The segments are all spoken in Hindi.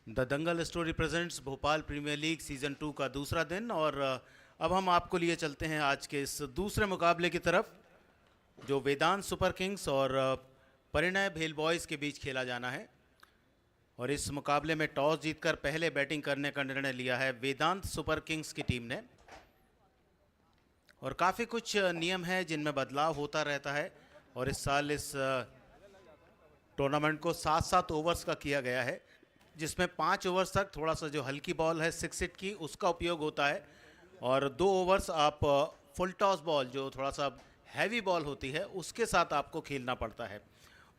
The Dangal story presents Bhopal premier league season 2 का दूसरा दिन। और अब हम आपको लिए चलते हैं आज के इस दूसरे मुकाबले की तरफ, जो वेदांत सुपर किंग्स और परिणय भेल बॉयज़ के बीच खेला जाना है। और इस मुकाबले में टॉस जीतकर पहले बैटिंग करने का निर्णय लिया है वेदांत सुपर किंग्स की टीम ने। और काफ़ी कुछ नियम है जिनमें बदलाव होता रहता है, और इस साल इस टूर्नामेंट को 7-7 ओवर्स का किया गया है, जिसमें 5 ओवर्स तक थोड़ा सा जो हल्की बॉल है 6 हिट की उसका उपयोग होता है, और 2 ओवर्स आप फुल टॉस बॉल जो थोड़ा सा हैवी बॉल होती है उसके साथ आपको खेलना पड़ता है।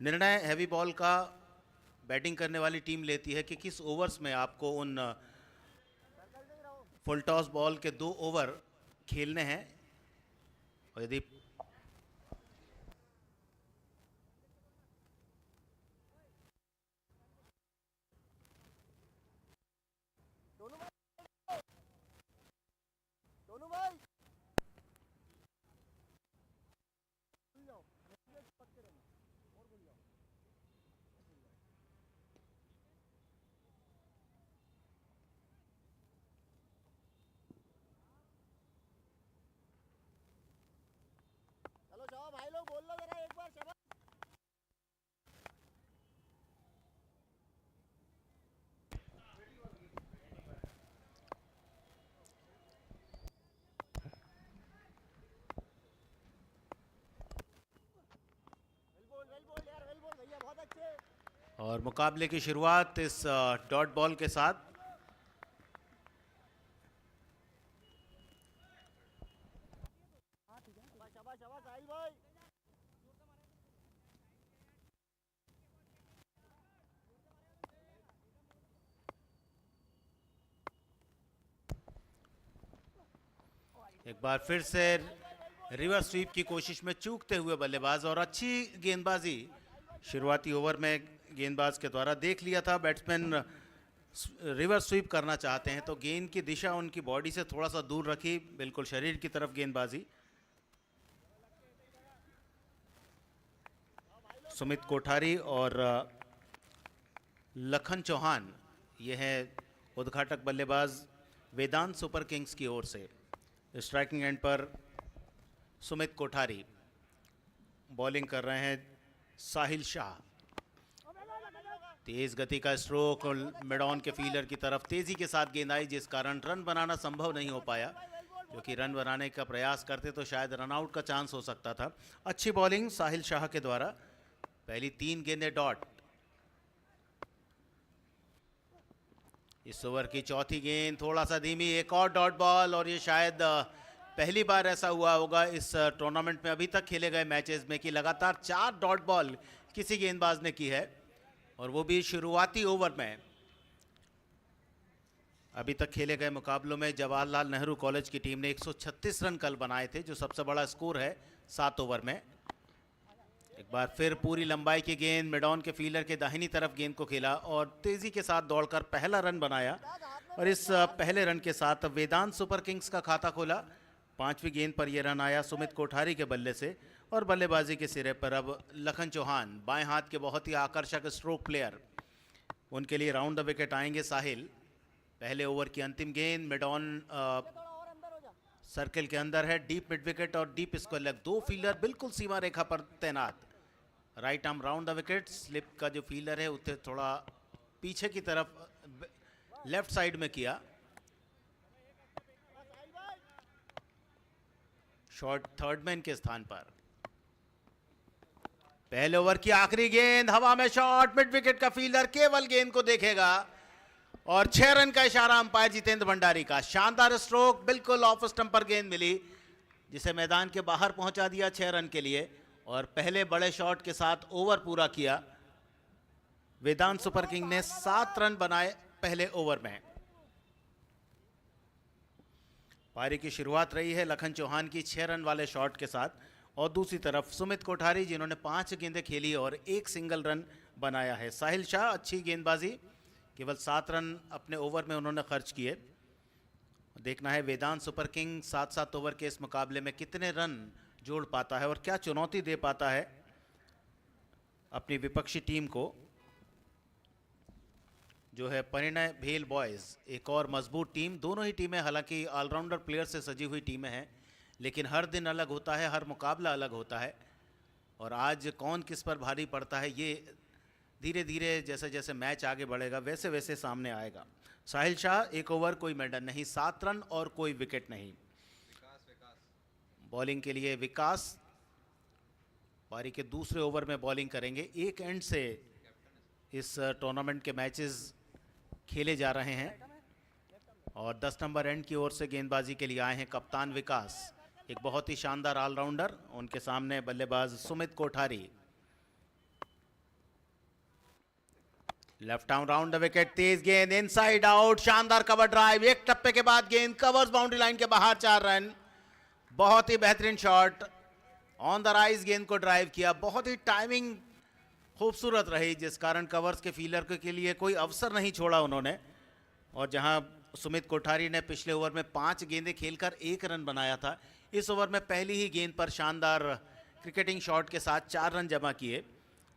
निर्णय हैवी बॉल का बैटिंग करने वाली टीम लेती है कि किस ओवर्स में आपको उन फुल टॉस बॉल के 2 ओवर खेलने हैं। और यदि चलो जाओ भाई लोग, बोल लो जरा एक बार। शाबाश। वेल बोल यार, वेल बोल भैया, बहुत अच्छे। और मुकाबले की शुरुआत इस डॉट बॉल के साथ। शाबाश शाबाश शाबाश साहिल भाई। एक बार फिर से रिवर्स स्वीप की कोशिश में चूकते हुए बल्लेबाज, और अच्छी गेंदबाजी शुरुआती ओवर में गेंदबाज के द्वारा देख लिया था। बैट्समैन रिवर्स स्वीप करना चाहते हैं तो गेंद की दिशा उनकी बॉडी से थोड़ा सा दूर रखी, बिल्कुल शरीर की तरफ गेंदबाजी। सुमित कोठारी और लखन चौहान ये हैं उद्घाटक बल्लेबाज वेदांत सुपर किंग्स की ओर से। स्ट्राइकिंग एंड पर सुमित कोठारी, बॉलिंग कर रहे हैं साहिल शाह। तेज गति का स्ट्रोक और मिड ऑन के फील्डर की तरफ तेजी के साथ गेंद आई, जिस कारण रन बनाना संभव नहीं हो पाया। क्योंकि रन बनाने का प्रयास करते तो शायद रन आउट का चांस हो सकता था। अच्छी बॉलिंग साहिल शाह के द्वारा, पहली 3 गेंदें डॉट। इस ओवर की चौथी गेंद थोड़ा सा धीमी, एक और डॉट बॉल। और ये शायद पहली बार ऐसा हुआ होगा इस टूर्नामेंट में अभी तक खेले गए मैचेस में कि लगातार 4 डॉट बॉल किसी गेंदबाज ने की है, और वो भी शुरुआती ओवर में। अभी तक खेले गए मुकाबलों में जवाहरलाल नेहरू कॉलेज की टीम ने 136 रन कल बनाए थे, जो सबसे बड़ा स्कोर है 7 ओवर में। एक बार फिर पूरी लंबाई की गेंद मिड ऑन के फील्डर के दाहिनी तरफ गेंद को खेला और तेजी के साथ दौड़कर पहला रन बनाया। और इस पहले रन के साथ वेदांत सुपर किंग्स का खाता खोला। 5वीं गेंद पर यह रन आया सुमित कोठारी के बल्ले से, और बल्लेबाजी के सिरे पर अब लखन चौहान, बाएं हाथ के बहुत ही आकर्षक स्ट्रोक प्लेयर, उनके लिए राउंड द विकेट आएंगे साहिल। पहले ओवर की अंतिम गेंद मिड ऑन सर्किल के अंदर है, डीप मिड विकेट और डीप स्क्वायर लेग, 2 फील्डर बिल्कुल सीमा रेखा पर तैनात। Right arm round the wicket, slip का जो फील्डर है उसे थोड़ा पीछे की तरफ लेफ्ट साइड में किया। शॉर्ट थर्ड मैन के स्थान पर। पहले ओवर की आखिरी गेंद हवा में, शॉर्ट मिड विकेट का फील्डर केवल गेंद को देखेगा, और 6 रन का इशारा अंपायर जितेंद्र भंडारी का। शानदार स्ट्रोक, बिल्कुल ऑफ स्टंप पर गेंद मिली, जिसे मैदान के बाहर पहुंचा दिया 6 रन के लिए, और पहले बड़े शॉट के साथ ओवर पूरा किया। वेदांत सुपर किंग ने 7 रन बनाए पहले ओवर में। पारी की शुरुआत रही है लखन चौहान की 6 रन वाले शॉट के साथ, और दूसरी तरफ सुमित कोठारी जिन्होंने 5 गेंदें खेली और 1 सिंगल रन बनाया है। साहिल शाह अच्छी गेंदबाजी, केवल 7 रन अपने ओवर में उन्होंने खर्च किए। देखना है वेदांत सुपर किंग 7-7 ओवर के इस मुकाबले में कितने रन जोड़ पाता है और क्या चुनौती दे पाता है अपनी विपक्षी टीम को। जो है परिणय भेल बॉयज़, एक और मजबूत टीम। दोनों ही टीमें हालांकि ऑलराउंडर प्लेयर से सजी हुई टीमें हैं, लेकिन हर दिन अलग होता है, हर मुकाबला अलग होता है, और आज कौन किस पर भारी पड़ता है ये धीरे धीरे जैसे जैसे मैच आगे बढ़ेगा वैसे वैसे सामने आएगा। साहिल शाह, एक ओवर कोई मेडल नहीं, 7 रन और कोई विकेट नहीं। बॉलिंग के लिए विकास पारी के दूसरे ओवर में बॉलिंग करेंगे। एक एंड से इस टूर्नामेंट के मैचेस खेले जा रहे हैं और 10 नंबर एंड की ओर से गेंदबाजी के लिए आए हैं कप्तान विकास, एक बहुत ही शानदार ऑलराउंडर। उनके सामने बल्लेबाज Sumit Kothari. Left arm round the wicket, तेज गेंद इनसाइड आउट, शानदार कवर ड्राइव, एक टप्पे के बाद गेंद कवर्स बाउंड्री लाइन के बाहर, 4 रन। बहुत ही बेहतरीन शॉट, ऑन द राइज गेंद को ड्राइव किया, बहुत ही टाइमिंग खूबसूरत रही, जिस कारण कवर्स के फील्डर के लिए कोई अवसर नहीं छोड़ा उन्होंने। और जहां सुमित कोठारी ने पिछले ओवर में 5 गेंदें खेलकर 1 रन बनाया था, इस ओवर में पहली ही गेंद पर शानदार क्रिकेटिंग शॉट के साथ 4 रन जमा किए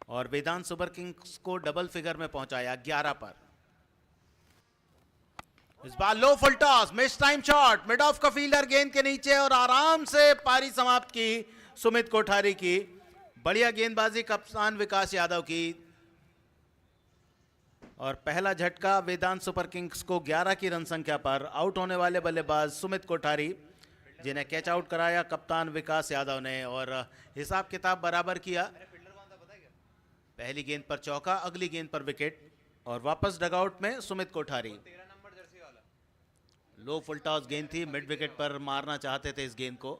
और वेदांत सुपर किंग्स को डबल फिगर में पहुंचाया 11 पर। इस बार low full toss, mistime shot, mid off का फील्डर गेंद के नीचे और आराम से पारी समाप्त की सुमित कोठारी की। बढ़िया गेंदबाजी कप्तान विकास यादव की और पहला झटका वेदांत सुपर किंग्स को 11 की रन संख्या पर। आउट होने वाले बल्लेबाज सुमित कोठारी, जिन्हें कैच आउट कराया कप्तान विकास यादव ने और हिसाब किताब बराबर किया। पहली गेंद पर चौका, अगली गेंद पर विकेट और वापस डगआउट में सुमित कोठारी। लो फुल टॉस गेंद थी, मिड विकेट पर मारना चाहते थे इस गेंद को,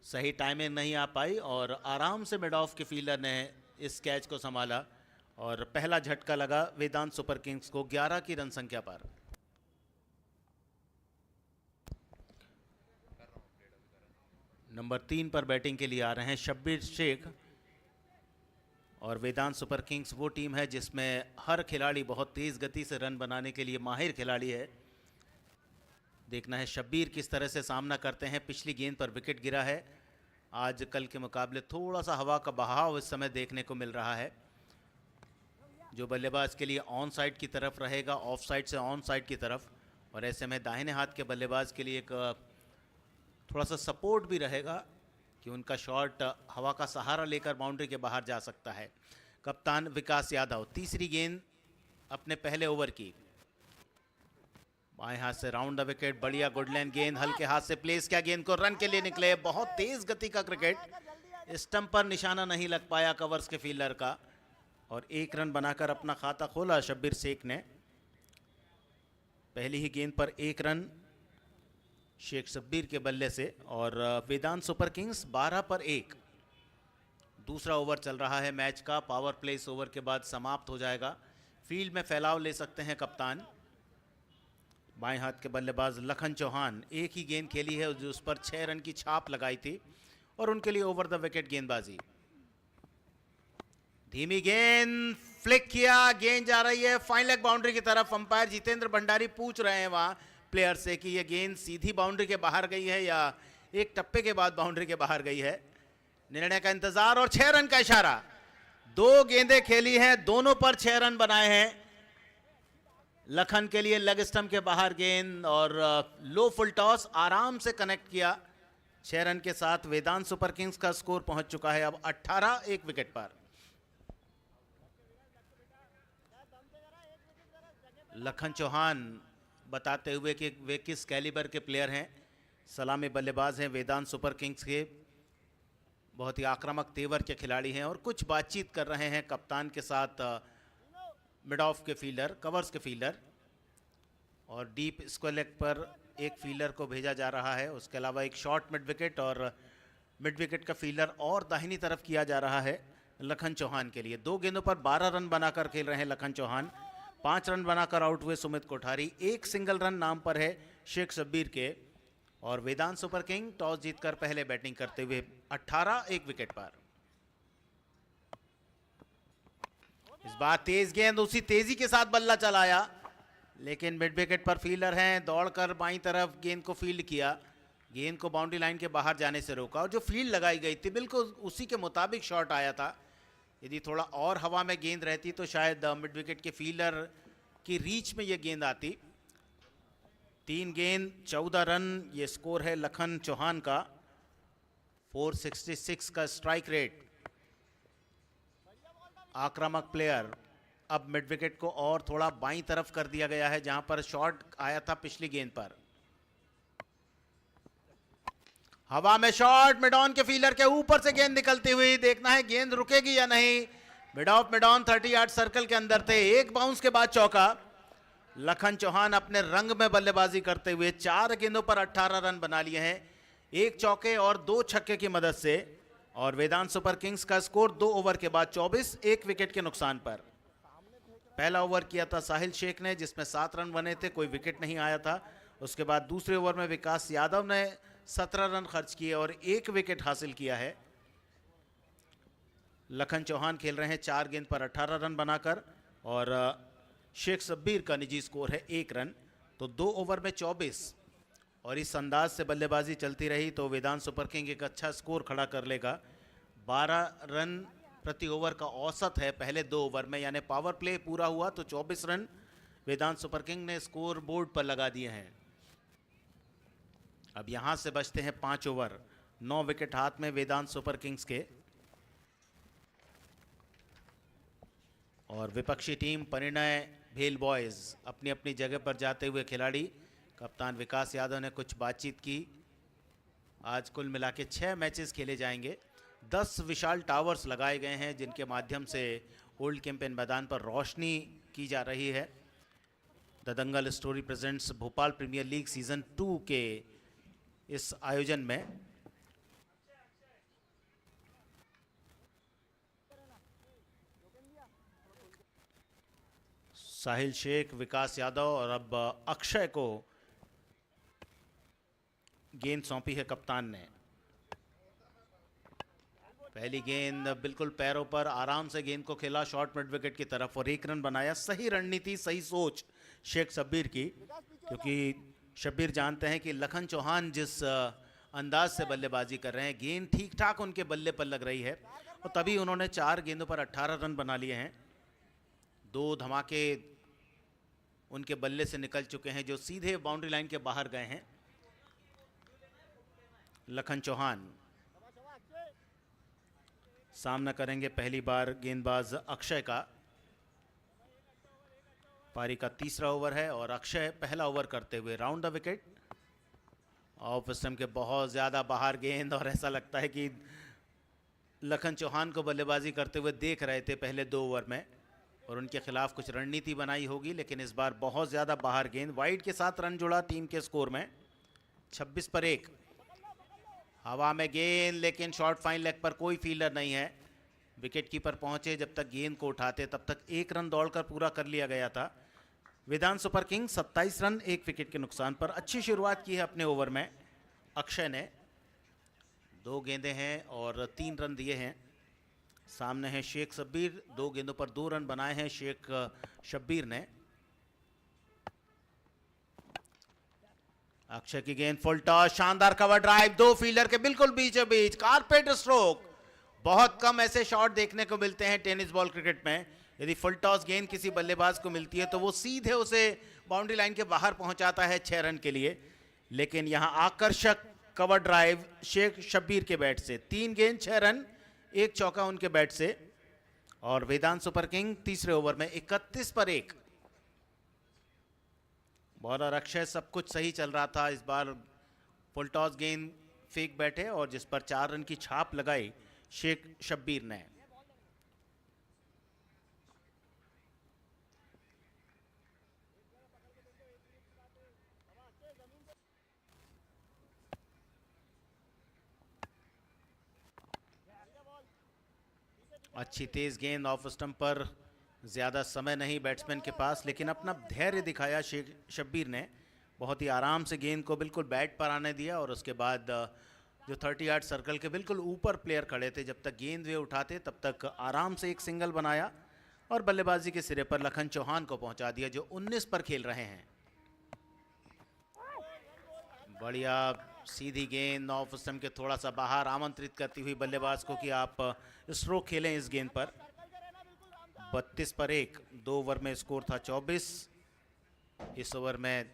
सही टाइमिंग नहीं आ पाई और आराम से मिड ऑफ के फील्डर ने इस कैच को संभाला और पहला झटका लगा वेदांत सुपर किंग्स को 11 की रन संख्या पर। नंबर 3 पर बैटिंग के लिए आ रहे हैं शब्बीर शेख और वेदांत सुपर किंग्स वो टीम है जिसमें हर खिलाड़ी बहुत तेज गति से रन बनाने के लिए माहिर खिलाड़ी है। देखना है शब्बीर किस तरह से सामना करते हैं। पिछली गेंद पर विकेट गिरा है, आज कल के मुकाबले थोड़ा सा हवा का बहाव इस समय देखने को मिल रहा है, जो बल्लेबाज के लिए ऑन साइड की तरफ रहेगा, ऑफ साइड से ऑन साइड की तरफ, और ऐसे में दाहिने हाथ के बल्लेबाज के लिए एक थोड़ा सा सपोर्ट भी रहेगा कि उनका शॉट हवा का सहारा लेकर बाउंड्री के बाहर जा सकता है। कप्तान विकास यादव, तीसरी गेंद अपने पहले ओवर की, बाएं हाथ से राउंड द विकेट, बढ़िया गुडलैंड गेंद, हल्के हाथ से प्लेस किया, गेंद को रन के लिए निकले। बहुत तेज गति का क्रिकेट, स्टंप पर निशाना नहीं लग पाया कवर्स के फील्डर का और 1 रन बनाकर अपना खाता खोला शब्बीर शेख ने। पहली ही गेंद पर 1 रन शेख शब्बीर के बल्ले से और वेदांत सुपर किंग्स 12 पर 1। दूसरा ओवर चल रहा है मैच का, पावर प्ले इस ओवर के बाद समाप्त हो जाएगा। फील्ड में फैलाव ले सकते हैं कप्तान। बाएं हाथ के बल्लेबाज लखन चौहान, एक ही गेंद खेली है जो उस पर 6 रन की छाप लगाई थी और उनके लिए ओवर द विकेट गेंदबाजी। धीमी गेंद, फ्लिक किया, गेंद जा रही है फाइन लेग बाउंड्री की तरफ। अंपायर जितेंद्र भंडारी पूछ रहे हैं वहां प्लेयर से कि यह गेंद सीधी बाउंड्री के बाहर गई है या एक टप्पे के बाद बाउंड्री के बाहर गई है। निर्णय का इंतजार और 6 रन का इशारा। 2 गेंदें खेली हैं, दोनों पर 6 रन बनाए हैं। लखन के लिए लेग स्टंप के बाहर गेंद और लो फुल टॉस, आराम से कनेक्ट किया। 6 रन के साथ वेदांत सुपर किंग्स का स्कोर पहुंच चुका है अब 18, 1 विकेट पर। लखन चौहान बताते हुए कि वे किस कैलिबर के प्लेयर हैं। सलामी बल्लेबाज हैं वेदांत सुपर किंग्स के, बहुत ही आक्रामक तेवर के खिलाड़ी हैं और कुछ बातचीत कर रहे हैं कप्तान के साथ मिड ऑफ के फील्डर, कवर्स के फील्डर, और डीप स्क्वायर लेग पर एक फील्डर को भेजा जा रहा है। उसके अलावा एक शॉर्ट मिड विकेट और मिड विकेट का फील्डर और दाहिनी तरफ किया जा रहा है लखन चौहान के लिए। 2 गेंदों पर 12 रन बनाकर खेल रहे हैं लखन चौहान। 5 रन बनाकर आउट हुए सुमित कोठारी। 1 सिंगल रन नाम पर है शेख शब्बीर के और वेदांत सुपर किंग टॉस जीतकर पहले बैटिंग करते हुए 18, 1 विकेट पर। इस बार तेज गेंद, उसी तेजी के साथ बल्ला चलाया लेकिन मिड विकेट पर फील्डर हैं, दौड़कर बाईं तरफ गेंद को फील्ड किया, गेंद को बाउंड्री लाइन के बाहर जाने से रोका और जो फील्ड लगाई गई थी बिल्कुल उसी के मुताबिक शॉट आया था। यदि थोड़ा और हवा में गेंद रहती तो शायद मिड विकेट के फील्डर की रीच में ये गेंद आती। 3 गेंद 14 रन ये स्कोर है लखन चौहान का। 466 का स्ट्राइक रेट। आक्रामक प्लेयर। अब मिड विकेट को और थोड़ा बाईं तरफ कर दिया गया है जहां पर शॉट आया था पिछली गेंद पर। हवा में शॉट, मिडॉन के फील्डर के ऊपर से गेंद निकलती हुई। देखना है गेंद रुकेगी या नहीं। Mid of mid-on 30 yard circle के अंदर थे। एक बाउंस के बाद चौका। लखन चौहान अपने रंग में बल्लेबाजी करते हुए 4 गेंदों पर 18 रन बना लिए हैं, 1 चौके और 2 छक्के की मदद से। और वेदांत सुपर किंग्स का स्कोर 2 ओवर के बाद 24, 1 विकेट के नुकसान पर। पहला ओवर किया था साहिल शेख ने जिसमें 7 रन बने थे, कोई विकेट नहीं आया था। उसके बाद दूसरे ओवर में विकास यादव ने 17 रन खर्च किए और 1 विकेट हासिल किया है। लखन चौहान खेल रहे हैं 4 गेंद पर 18 रन बनाकर और शेख शब्बीर का निजी स्कोर है 1 रन। तो 2 ओवर में 24 और इस अंदाज से बल्लेबाजी चलती रही तो वेदांत सुपर किंग एक अच्छा स्कोर खड़ा कर लेगा। 12 रन प्रति ओवर का औसत है पहले 2 ओवर में, यानी पावर प्ले पूरा हुआ तो 24 रन वेदांत सुपर किंग ने स्कोर बोर्ड पर लगा दिए हैं। अब यहां से बचते हैं 5 ओवर, 9 विकेट हाथ में वेदांत सुपर किंग्स के। और विपक्षी टीम परिणय भेल बॉयज अपनी अपनी जगह पर जाते हुए खिलाड़ी। कप्तान विकास यादव ने कुछ बातचीत की। आज कुल मिला के 6 मैचेस खेले जाएंगे। 10 विशाल टावर्स लगाए गए हैं जिनके माध्यम से ओल्ड कैंपेन मैदान पर रोशनी की जा रही है। The Dangal story presents Bhopal premier league season 2 के इस आयोजन में साहिल शेख, विकास यादव और अब अक्षय को गेंद सौंपी है कप्तान ने। पहली गेंद बिल्कुल पैरों पर आराम से गेंद को खेला शॉर्ट मिड विकेट की तरफ और 1 रन बनाया। सही रणनीति, सही सोच शेख शब्बीर की, क्योंकि शब्बीर जानते हैं कि लखन चौहान जिस अंदाज से बल्लेबाजी कर रहे हैं, गेंद ठीक ठाक उनके बल्ले पर लग रही है और तभी उन्होंने 4 गेंदों पर 18 रन बना लिए हैं। 2 धमाके उनके बल्ले से निकल चुके हैं जो सीधे बाउंड्री लाइन के बाहर गए हैं। लखन चौहान सामना करेंगे पहली बार गेंदबाज अक्षय का। पारी का तीसरा ओवर है और अक्षय पहला ओवर करते हुए round the wicket. Off stump के बहुत ज़्यादा बाहर गेंद और ऐसा लगता है कि लखन चौहान को बल्लेबाजी करते हुए देख रहे थे पहले 2 ओवर में और उनके खिलाफ कुछ रणनीति बनाई होगी, लेकिन इस बार बहुत ज़्यादा बाहर गेंद। वाइड के साथ रन जुड़ा टीम के स्कोर में 26 पर 1। हवा में गेंद लेकिन शॉर्ट फाइन लेग पर कोई फील्डर नहीं है। विकेट कीपर पहुंचे, जब तक गेंद को उठाते तब तक 1 रन दौड़कर पूरा कर लिया गया था। वेदांत सुपर किंग 27 रन 1 विकेट के नुकसान पर अच्छी शुरुआत की है अपने ओवर में। अक्षय ने 2 गेंदें हैं और 3 रन दिए हैं। सामने है शेख शब्बीर, 2 गेंदों पर 2 रन बनाए हैं शेख शब्बीर ने। अक्षय की गेंद फुल टॉस, शानदार कवर ड्राइव, 2 फील्डर के बिल्कुल बीचों बीच, कारपेट स्ट्रोक। बहुत कम ऐसे शॉट देखने को मिलते हैं टेनिस बॉल क्रिकेट में। यदि फुल टॉस गेंद किसी बल्लेबाज को मिलती है तो वो सीधे उसे बाउंड्री लाइन के बाहर पहुंचाता है 6 रन के लिए, लेकिन यहां आकर्षक कवर ड्राइव शेख शब्बीर के बैट से। 3 गेंद 6 रन, 1 चौका उनके बैट से। और वेदांत सुपर किंग तीसरे ओवर में 31 पर 1। बॉलर अक्षय सब कुछ सही चल रहा था, इस बार फुल टॉस गेंद फेंक बैठे और जिस पर 4 रन की छाप लगाई शेख शब्बीर ने। अच्छी तेज गेंद ऑफ स्टंप पर, ज़्यादा समय नहीं बैट्समैन के पास, लेकिन अपना धैर्य दिखाया शेख शब्बीर ने। बहुत ही आराम से गेंद को बिल्कुल बैट पर आने दिया और उसके बाद जो 30 यार्ड सर्कल के बिल्कुल ऊपर प्लेयर खड़े थे, जब तक गेंद वे उठाते तब तक आराम से एक सिंगल बनाया और बल्लेबाजी के सिरे पर लखन चौहान को पहुंचा दिया जो 19 पर खेल रहे हैं। बढ़िया सीधी गेंद ऑफ स्टंप के थोड़ा सा बाहर, आमंत्रित करती हुई बल्लेबाज को कि आप स्ट्रोक खेलें इस गेंद पर। 32 पर 1, 2 ओवर में स्कोर था 24। इस ओवर में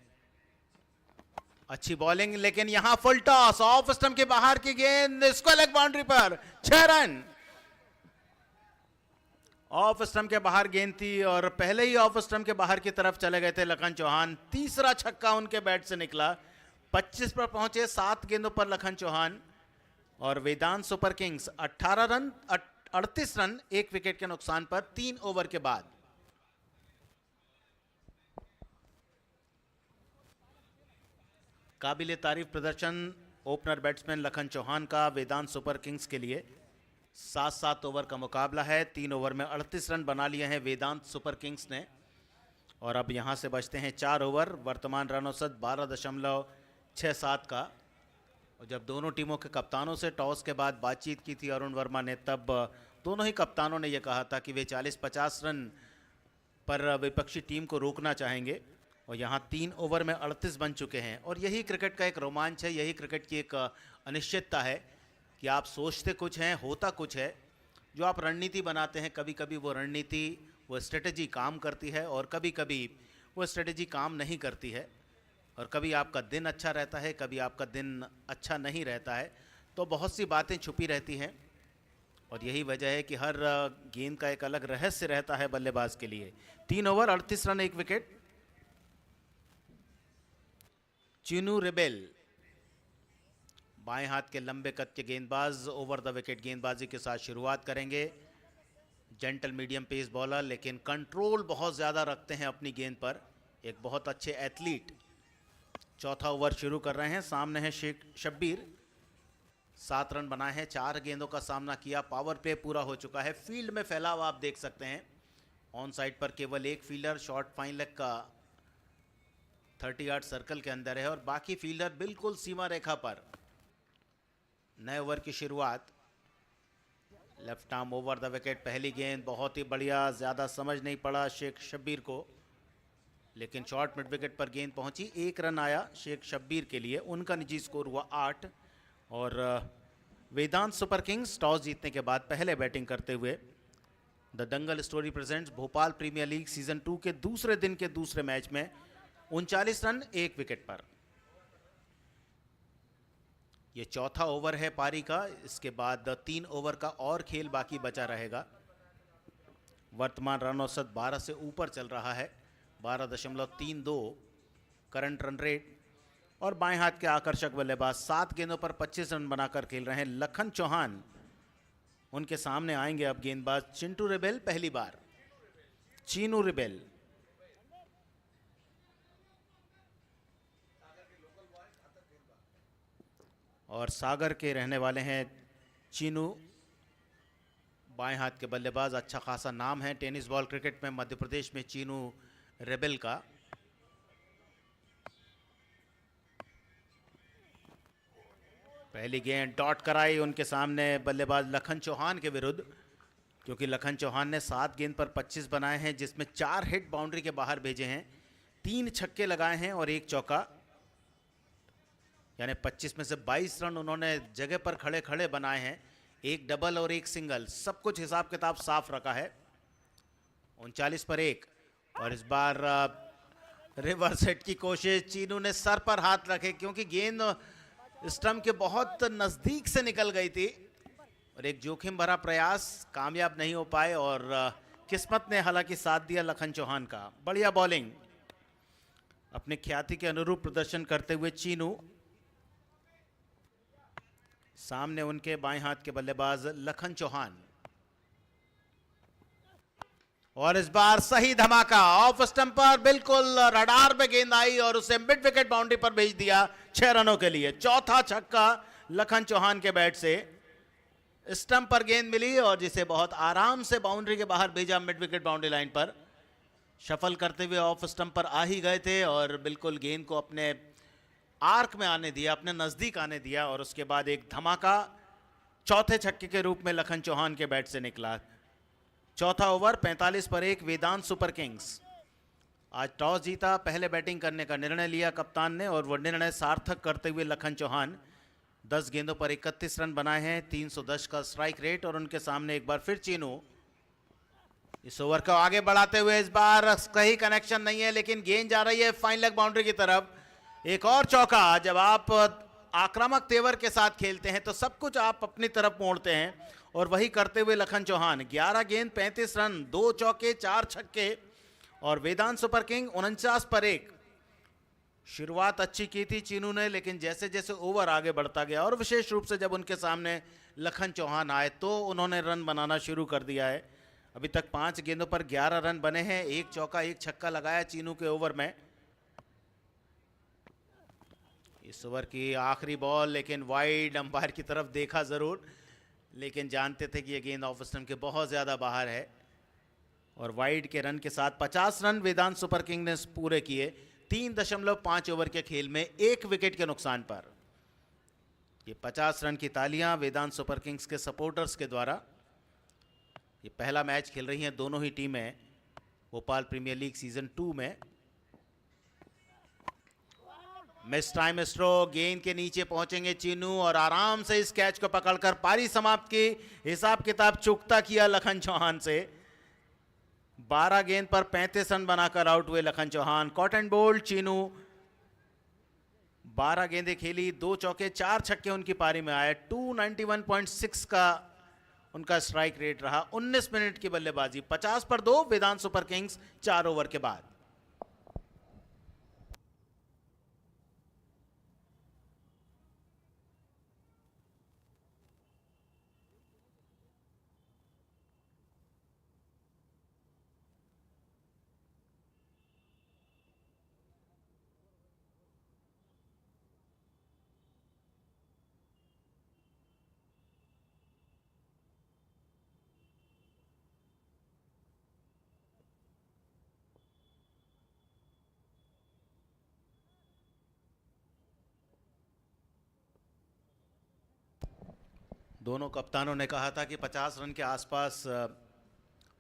अच्छी बॉलिंग, लेकिन यहां फुल टॉस, ऑफ स्टंप के बाहर की गेंद, इसको लेग बाउंड्री पर 6 रन। ऑफ स्टंप के बाहर गेंद थी और पहले ही ऑफ स्टंप के बाहर की तरफ चले गए थे लखन चौहान। तीसरा छक्का उनके बैट से निकला। 25 पर पहुंचे 7 गेंदों पर लखन चौहान और Vedant super kings 18 run 38 run 1 wicket के नुकसान पर 3 ओवर के बाद। काबिले तारीफ प्रदर्शन ओपनर बैट्समैन लखन चौहान का वेदांत सुपर किंग्स के लिए। 7-7 ओवर का मुकाबला है। 3 ओवर में 38 रन बना लिए हैं वेदांत सुपर किंग्स ने और अब यहां से बचते हैं 4 ओवर। वर्तमान रन औसत 12.67 का। और जब दोनों टीमों के कप्तानों से टॉस के बाद बातचीत की थी अरुण वर्मा ने, तब दोनों ही कप्तानों ने यह कहा था कि वे 40-50 रन पर विपक्षी टीम को रोकना चाहेंगे और यहाँ 3 ओवर में 38 बन चुके हैं। और यही क्रिकेट का एक रोमांच है, यही क्रिकेट की एक अनिश्चितता है कि आप सोचते कुछ हैं, होता कुछ है। जो आप रणनीति बनाते हैं, कभी कभी वो रणनीति, वो स्ट्रेटजी काम करती है और कभी कभी वो स्ट्रेटजी काम नहीं करती है। और कभी आपका दिन अच्छा रहता है, कभी आपका दिन अच्छा नहीं रहता है। तो बहुत सी बातें छुपी रहती हैं और यही वजह है कि हर गेंद का एक अलग रहस्य रहता है बल्लेबाज के लिए। 3 over 38 run 1 wicket. Chinu rebel बाएं हाथ के लंबे कद के गेंदबाज ओवर द विकेट गेंदबाजी के साथ शुरुआत करेंगे। जेंटल मीडियम पेस बॉलर, लेकिन कंट्रोल बहुत ज़्यादा रखते हैं अपनी गेंद पर। एक बहुत अच्छे एथलीट। चौथा ओवर शुरू कर रहे हैं। सामने है शेख शब्बीर। 7 रन बनाए हैं, 4 गेंदों का सामना किया। पावर प्ले पूरा हो चुका है। फील्ड में फैलाव आप देख सकते हैं। ऑन साइड पर केवल एक फील्डर शॉर्ट फाइन लेग का 30 यार्ड सर्कल के अंदर है और बाकी फील्डर बिल्कुल सीमा रेखा पर। नए ओवर की शुरुआत। Left arm over the wicket. पहली गेंद बहुत ही बढ़िया, ज़्यादा समझ नहीं पड़ा शेख शब्बीर को, लेकिन शॉर्ट मिड विकेट पर गेंद पहुंची। 1 रन आया शेख शब्बीर के लिए। उनका निजी स्कोर हुआ 8। और वेदांत सुपर किंग्स टॉस जीतने के बाद पहले बैटिंग करते हुए। The Dangal story presents Bhopal premier league season 2 के दूसरे दिन के दूसरे मैच में 39 रन 1 विकेट पर। यह चौथा ओवर है पारी का। इसके बाद 3 ओवर का और खेल बाकी बचा रहेगा। वर्तमान रन औसत 12 से ऊपर चल रहा है, 12.32 करंट रन रेट। और बाएं हाथ के आकर्षक बल्लेबाज 7 गेंदों पर 25 रन बनाकर खेल रहे हैं लखन चौहान। उनके सामने आएंगे अब गेंदबाज चिंटू रेबेल पहली बार। चीनू रेबेल और सागर के रहने वाले हैं चीनू। बाएं हाथ के बल्लेबाज, अच्छा खासा नाम है टेनिस बॉल क्रिकेट में मध्य प्रदेश में चीनू रेबेल का। पहली गेंद डॉट कराई उनके सामने बल्लेबाज लखन चौहान के विरुद्ध, क्योंकि लखन चौहान ने 7 गेंद पर 25 बनाए हैं, जिसमें 4 हिट बाउंड्री के बाहर भेजे हैं, 3 छक्के लगाए हैं और 1 चौका। यानी 25 में से 22 रन उन्होंने जगह पर खड़े खड़े बनाए हैं। 1 डबल और 1 सिंगल, सब कुछ हिसाब किताब साफ रखा है। 39 पर 1 और इस बार रिवर्स हिट की कोशिश। चीनू ने सर पर हाथ रखे क्योंकि गेंद स्टंप के बहुत नजदीक से निकल गई थी और एक जोखिम भरा प्रयास कामयाब नहीं हो पाए और किस्मत ने हालांकि साथ दिया लखन चौहान का। बढ़िया बॉलिंग, अपने ख्याति के अनुरूप प्रदर्शन करते हुए चीनू। सामने उनके बाएं हाथ के बल्लेबाज लखन चौहान और इस बार सही धमाका। ऑफ स्टंप पर बिल्कुल रडार पे गेंद आई और उसे मिड विकेट बाउंड्री पर भेज दिया 6 रनों के लिए। चौथा छक्का लखन चौहान के बैट से। स्टंप पर गेंद मिली और जिसे बहुत आराम से बाउंड्री के बाहर भेजा मिड विकेट बाउंड्री लाइन पर। शफल करते हुए ऑफ स्टंप पर आ ही गए थे और बिल्कुल गेंद को अपने आर्क में आने दिया, अपने नजदीक आने दिया और उसके बाद एक धमाका चौथे छक्के के रूप में लखन चौहान के बैट से निकला। चौथा ओवर 45 पर 1 वेदांत सुपर किंग्स। आज टॉस जीता, पहले बैटिंग करने का निर्णय लिया कप्तान ने और वो निर्णय सार्थक करते हुए लखन चौहान 10 गेंदों पर 31 रन बनाए हैं, 310 का स्ट्राइक रेट और उनके सामने एक बार फिर चीनू। इस ओवर को आगे बढ़ाते हुए इस बार सही कनेक्शन नहीं है, लेकिन गेंद जा रही है फाइन लेग बाउंड्री की तरफ। एक और चौका। जब आप आक्रामक तेवर के साथ खेलते हैं तो सब कुछ आप अपनी तरफ मोड़ते हैं, और वही करते हुए लखन चौहान 11 गेंद 35 रन, 2 चौके 4 छक्के, और वेदांत सुपर किंग 49 पर 1। शुरुआत अच्छी की थी चीनू ने, लेकिन जैसे जैसे ओवर आगे बढ़ता गया और विशेष रूप से जब उनके सामने लखन चौहान आए तो उन्होंने रन बनाना शुरू कर दिया है। अभी तक 5 गेंदों पर 11 रन बने हैं, 1 चौका 1 छक्का लगाया चीनू के ओवर में। इस ओवर की आखिरी बॉल, लेकिन वाइड, अंपायर की तरफ देखा जरूर, लेकिन जानते थे कि यह गेंद ऑफ स्टंप के बहुत ज्यादा बाहर है। और वाइड के रन के साथ 50 रन वेदांत सुपर किंग ने पूरे किए 3.5 ओवर के खेल में 1 विकेट के नुकसान पर। ये 50 रन की तालियां वेदांत सुपर किंग्स के सपोर्टर्स के द्वारा। ये पहला मैच खेल रही हैं दोनों ही टीमें भोपाल प्रीमियर लीग सीजन 2 में। मिस टाइम स्ट्रोक, गेंद के नीचे पहुंचेंगे चीनू और आराम से इस कैच को पकड़कर पारी समाप्त की। हिसाब किताब चुकता किया लखन चौहान से। 12 गेंद पर 35 रन बनाकर आउट हुए Lakhan Chauhan. Caught and bowled Chinu 12 गेंदें खेली, 2 चौके 4 छक्के उनकी पारी में आए। 291.6 का उनका स्ट्राइक रेट रहा। 19 मिनट की बल्लेबाजी, 50 पर 2 वेदांत सुपर किंग्स 4 ओवर के बाद। दोनों कप्तानों ने कहा था कि 50 रन के आसपास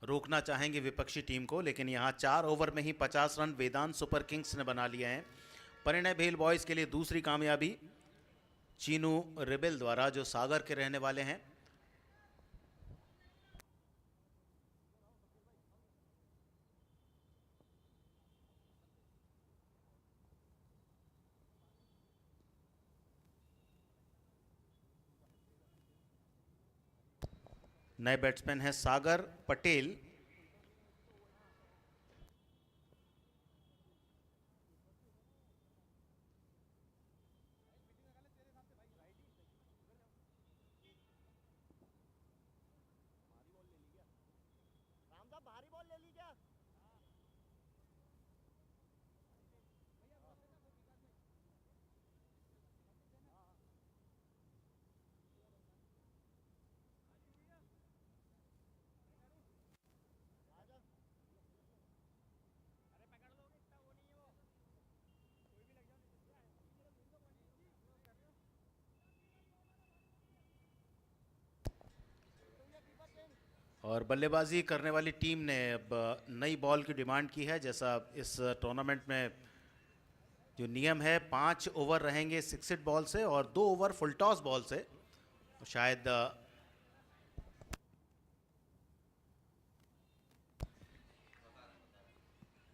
रोकना चाहेंगे विपक्षी टीम को, लेकिन यहां 4 ओवर में ही 50 रन वेदांत सुपर किंग्स ने बना लिए हैं। परिणय भेल बॉयज के लिए दूसरी कामयाबी चीनू रिबेल द्वारा, जो सागर के रहने वाले हैं। नए बैट्समैन हैं सागर पटेल। राम साहब भारी बॉल ले ली क्या? और बल्लेबाजी करने वाली टीम ने अब नई बॉल की डिमांड की है। जैसा इस टूर्नामेंट में जो नियम है, 5 ओवर रहेंगे 6 हिट बॉल से और 2 ओवर फुल टॉस बॉल से। तो शायद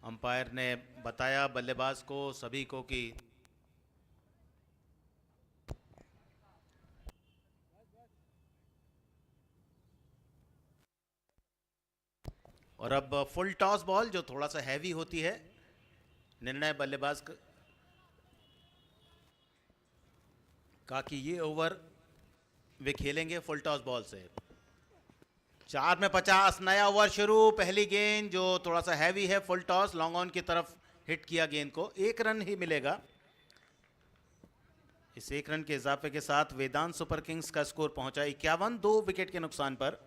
अंपायर ने बताया बल्लेबाज को, सभी को, कि और अब फुल टॉस बॉल जो थोड़ा सा हैवी होती है, निर्णय बल्लेबाज का कि ये ओवर वे खेलेंगे फुल टॉस बॉल से। 4 में 50, नया ओवर शुरू। पहली गेंद जो थोड़ा सा हैवी है, फुल टॉस, लॉन्ग ऑन की तरफ हिट किया गेंद को। 1 रन ही मिलेगा। इस 1 रन के इजाफे के साथ वेदांत सुपर किंग्स का स्कोर पहुंचा 51, 2 विकेट के नुकसान पर।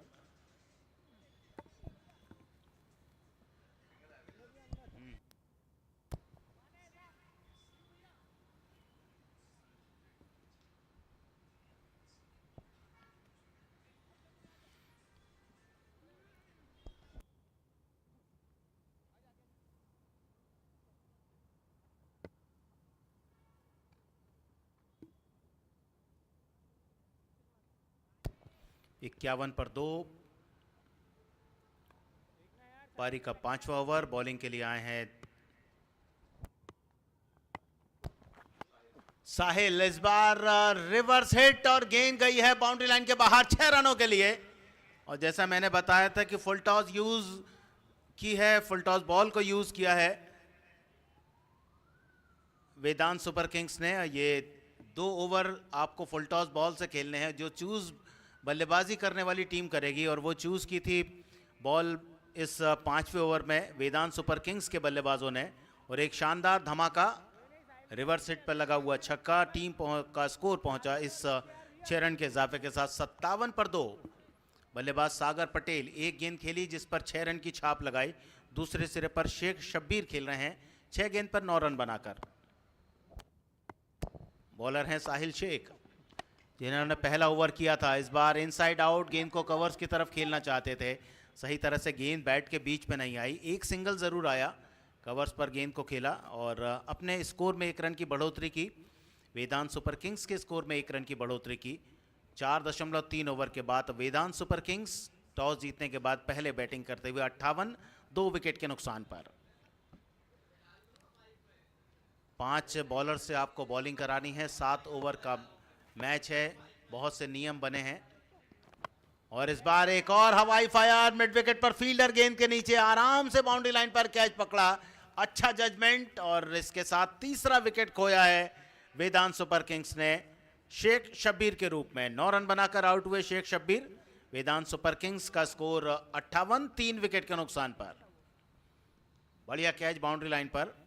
इक्यावन पर 2। पारी का 5वां ओवर। बॉलिंग के लिए आए हैं साहिल। इस बार रिवर्स हिट और गेंद गई है बाउंड्री लाइन के बाहर 6 रनों के लिए। और जैसा मैंने बताया था कि फुल टॉस यूज की है, फुल टॉस बॉल को यूज किया है वेदांत सुपर किंग्स ने। ये 2 ओवर आपको फुल टॉस बॉल से खेलने हैं, जो चूज बल्लेबाजी करने वाली टीम करेगी। और वो चूज की थी बॉल इस 5वें ओवर में वेदांत सुपर किंग्स के बल्लेबाजों ने। और एक शानदार धमाका रिवर्स हिट पर लगा हुआ छक्का। टीम का स्कोर पहुंचा इस 6 रन के इजाफे के साथ 57 पर 2। बल्लेबाज सागर पटेल एक गेंद खेली जिस पर 6 रन की छाप लगाई। दूसरे सिरे पर शेख शब्बीर खेल रहे हैं 6 गेंद पर 9 रन बनाकर। बॉलर हैं साहिल शेख, जिन्होंने पहला ओवर किया था। इस बार इनसाइड आउट गेंद को कवर्स की तरफ खेलना चाहते थे। सही तरह से गेंद बैट के बीच में नहीं आई। एक सिंगल जरूर आया, कवर्स पर गेंद को खेला और अपने स्कोर में 1 रन की बढ़ोतरी की। वेदांत सुपर किंग्स के स्कोर में 1 रन की बढ़ोतरी की। 4.3 ओवर के बाद वेदांत सुपर किंग्स टॉस जीतने के बाद पहले बैटिंग करते हुए 58 2 विकेट के नुकसान पर। 5 बॉलर से आपको बॉलिंग करानी है। 7 ओवर का मैच है, बहुत से नियम बने हैं। और इस बार एक और हवाई फायर मिड विकेट पर, फील्डर गेंद के नीचे आराम से बाउंड्री लाइन पर कैच पकड़ा। अच्छा जजमेंट और इसके साथ तीसरा विकेट खोया है वेदांत सुपर किंग्स ने शेख शब्बीर के रूप में। 9 रन बनाकर आउट हुए शेख शब्बीर। वेदांत सुपर किंग्स का स्कोर 58 3 विकेट के नुकसान पर। बढ़िया कैच बाउंड्री लाइन पर।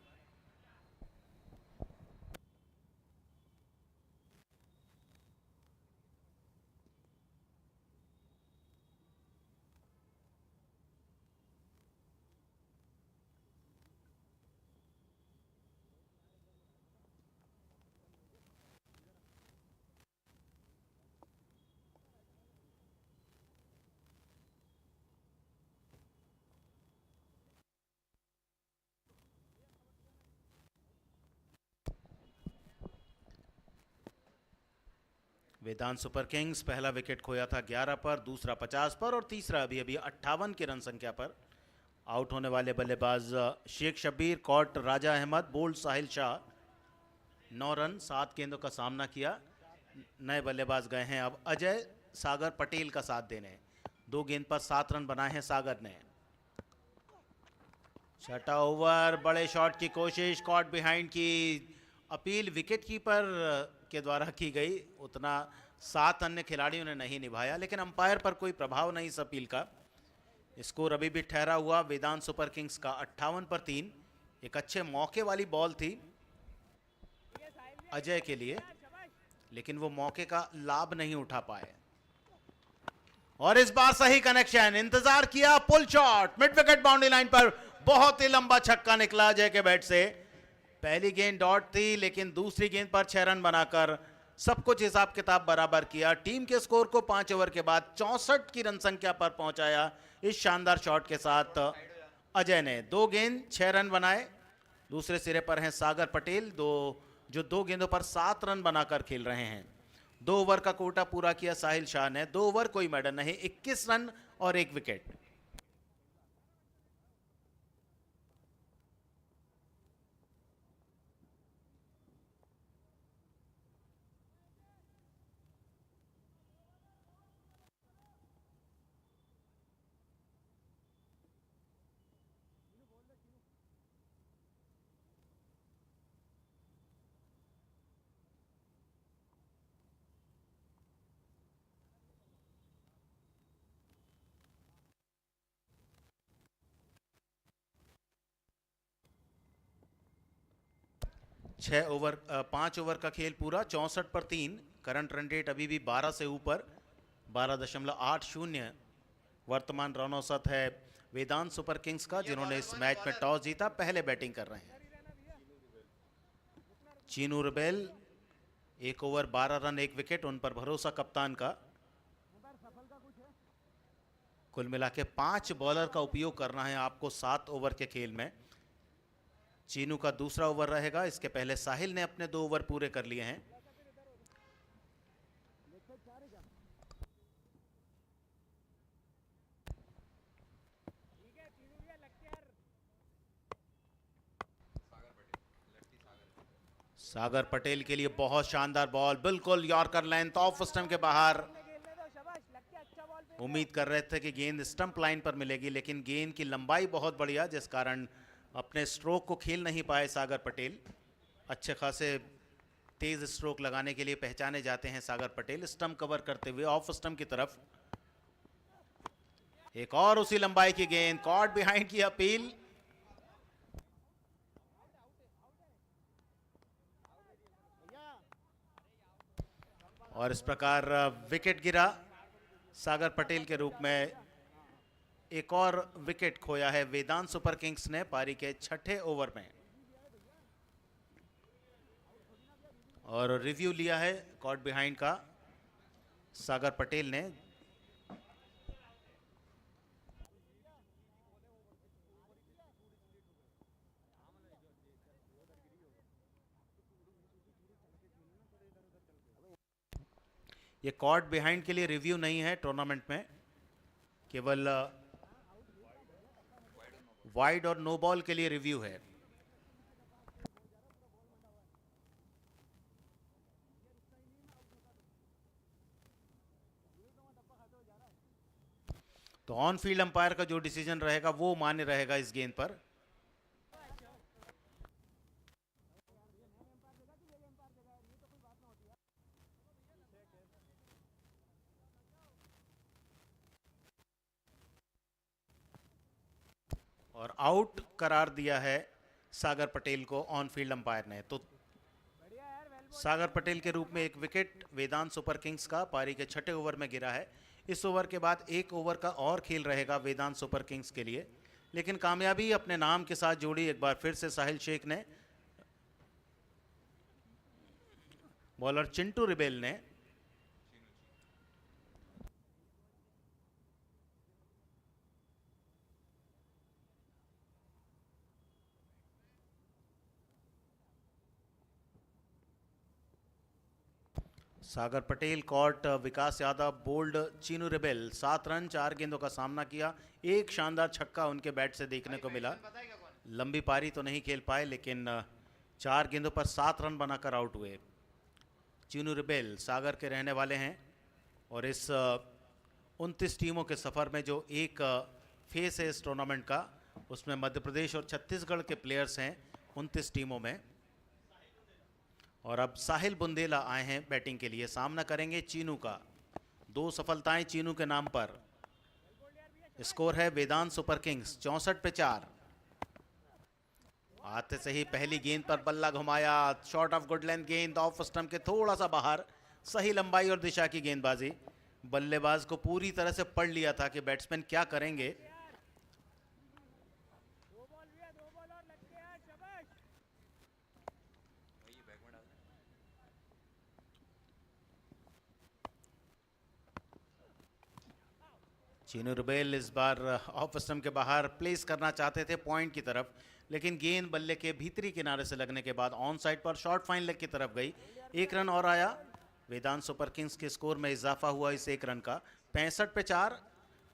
वेदांत सुपर किंग्स पहला विकेट खोया था 11 पर, दूसरा 50 पर और तीसरा अभी अभी 58 की रन संख्या पर। आउट होने वाले बल्लेबाज शेख शब्बीर, कॉट राजा अहमद, बोल्ड साहिल शाह। 9 रन 7 गेंदों का सामना किया। नए बल्लेबाज गए हैं अब अजय सागर पटेल का साथ देने। 2 गेंद पर 7 रन बनाए हैं सागर ने। 6वां ओवर, बड़े शॉट की कोशिश, कॉट बिहाइंड की अपील विकेट कीपर के द्वारा की गई। उतना 7 अन्य खिलाड़ियों ने नहीं निभाया, लेकिन अंपायर पर कोई प्रभाव नहीं इस अपील का। स्कोर अभी भी ठहरा हुआ वेदांत सुपर किंग्स का 58 पर 3। एक अच्छे मौके वाली बॉल थी अजय के लिए, लेकिन वो मौके का लाभ नहीं उठा पाए। और इस बार सही कनेक्शन, इंतजार किया, pull shot mid wicket boundary line पर। बहुत ही लंबा छक्का निकला अजय के बैट से। पहली गेंद डॉट थी, लेकिन दूसरी गेंद पर 6 रन बनाकर सब कुछ हिसाब किताब बराबर किया। टीम के स्कोर को 5 ओवर के बाद 64 की रन संख्या पर पहुंचाया इस शानदार शॉट के साथ अजय ने। 2 गेंद 6 रन बनाए। दूसरे सिरे पर हैं सागर पटेल, जो 2 गेंदों पर 7 रन बनाकर खेल रहे हैं। 2 ओवर का कोटा पूरा किया साहिल शाह ने। 2 ओवर कोई मेडल नहीं, 21 रन और 1 विकेट। छह ओवर 5 ओवर का खेल पूरा, 64 पर 3। करंट रन रेट अभी भी 12 से ऊपर, 12.80 वर्तमान रन औसत है वेदांत सुपर किंग्स का, जिन्होंने इस मैच में टॉस जीता, पहले बैटिंग कर रहे हैं। Chinu Rubel 1 over 12 run 1 wicket, उन पर भरोसा कप्तान का। कुल मिला के 5 बॉलर का उपयोग करना है आपको 7 ओवर के खेल में। चीनू का दूसरा ओवर रहेगा, इसके पहले साहिल ने अपने 2 ओवर पूरे कर लिए हैं। सागर पटेल के लिए बहुत शानदार बॉल, बिल्कुल यॉर्कर लेंथ ऑफ स्टंप के बाहर। खेलने दो, शाबाश, लग के अच्छा बॉल पे उम्मीद कर रहे थे कि गेंद स्टंप लाइन पर मिलेगी, लेकिन गेंद की लंबाई बहुत बढ़िया, जिस कारण अपने स्ट्रोक को खेल नहीं पाए सागर पटेल। अच्छे खासे तेज स्ट्रोक लगाने के लिए पहचाने जाते हैं सागर पटेल, स्टंप कवर करते हुए ऑफ स्टंप की तरफ। एक और उसी लंबाई की गेंद, कॉट बिहाइंड की अपील। भैया और इस प्रकार विकेट गिरा सागर पटेल के रूप में। एक और विकेट खोया है वेदांत सुपर किंग्स ने पारी के छठे ओवर में। और रिव्यू लिया है कॉट बिहाइंड का सागर पटेल ने। ये कॉट बिहाइंड के लिए रिव्यू नहीं है टूर्नामेंट में, केवल वाइड और नो बॉल के लिए रिव्यू है। तो ऑन फील्ड अंपायर का जो डिसीजन रहेगा वो मान्य रहेगा इस गेंद पर। और आउट करार दिया है सागर पटेल को ऑन फील्ड अंपायर ने। तो बढ़िया यार, वेल बॉल। सागर पटेल के रूप में एक विकेट वेदांत सुपर किंग्स का पारी के छठे ओवर में गिरा है। इस ओवर के बाद एक ओवर का और खेल रहेगा वेदांत सुपर किंग्स के लिए, लेकिन कामयाबी अपने नाम के साथ जोड़ी एक बार फिर से साहिल शेख ने। बॉलर चिंटू रिबेल ने। Sagar Patel caught Vikas Yadav bowled Chinu Rebel. 7 run 4 गेंदों का सामना किया। एक शानदार छक्का उनके बैट से देखने को मिला। लंबी पारी तो नहीं खेल पाए, लेकिन 4 गेंदों पर 7 रन बनाकर आउट हुए। चीनू रिबेल सागर के रहने वाले हैं और इस 29 टीमों के सफ़र में जो एक फेस है इस टूर्नामेंट का, उसमें मध्य प्रदेश और छत्तीसगढ़ के प्लेयर्स हैं 29 टीमों में। और अब साहिल बुंदेला आए हैं बैटिंग के लिए, सामना करेंगे चीनू का। 2 सफलताएं चीनू के नाम पर। स्कोर है वेदांत सुपर किंग्स 64 पे 4। आते से ही पहली गेंद पर बल्ला घुमाया, शॉट ऑफ गुड लेंथ गेंद ऑफ स्टंप के थोड़ा सा बाहर। सही लंबाई और दिशा की गेंदबाजी। बल्लेबाज को पूरी तरह से पढ़ लिया था कि बैट्समैन क्या करेंगे। दो बॉल भैया, दो बॉल और लग के यार, शाबाश। चीनू रुबेल इस बार ऑफ स्टंप के बाहर प्लेस करना चाहते थे पॉइंट की तरफ, लेकिन गेंद बल्ले के भीतरी किनारे से लगने के बाद ऑन साइड पर शॉर्ट फाइन लेग की तरफ गई। 1 रन और आया। वेदांत सुपर किंग्स के स्कोर में इजाफा हुआ इस 1 रन का। 65 पे 4।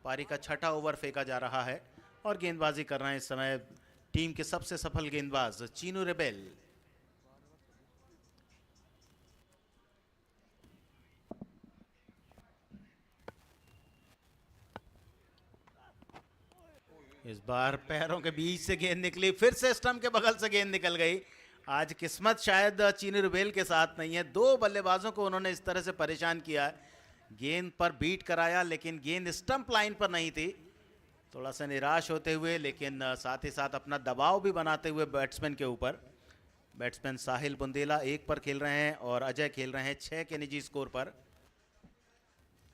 पारी का छठा ओवर फेंका जा रहा है और गेंदबाजी कर रहे हैं इस समय टीम के सबसे सफल गेंदबाज चीनू रुबेल। इस बार पैरों के बीच से गेंद निकली, फिर से स्टंप के बगल से गेंद निकल गई। आज किस्मत शायद चीनू रुबेल के साथ नहीं है। 2 बल्लेबाजों को उन्होंने इस तरह से परेशान किया है। गेंद पर बीट कराया, लेकिन गेंद स्टंप लाइन पर नहीं थी। थोड़ा सा निराश होते हुए, लेकिन साथ ही साथ अपना दबाव भी बनाते हुए बैट्समैन के ऊपर। बैट्समैन साहिल बुंदेला 1 पर खेल रहे हैं और अजय खेल रहे हैं 6 के निजी स्कोर पर।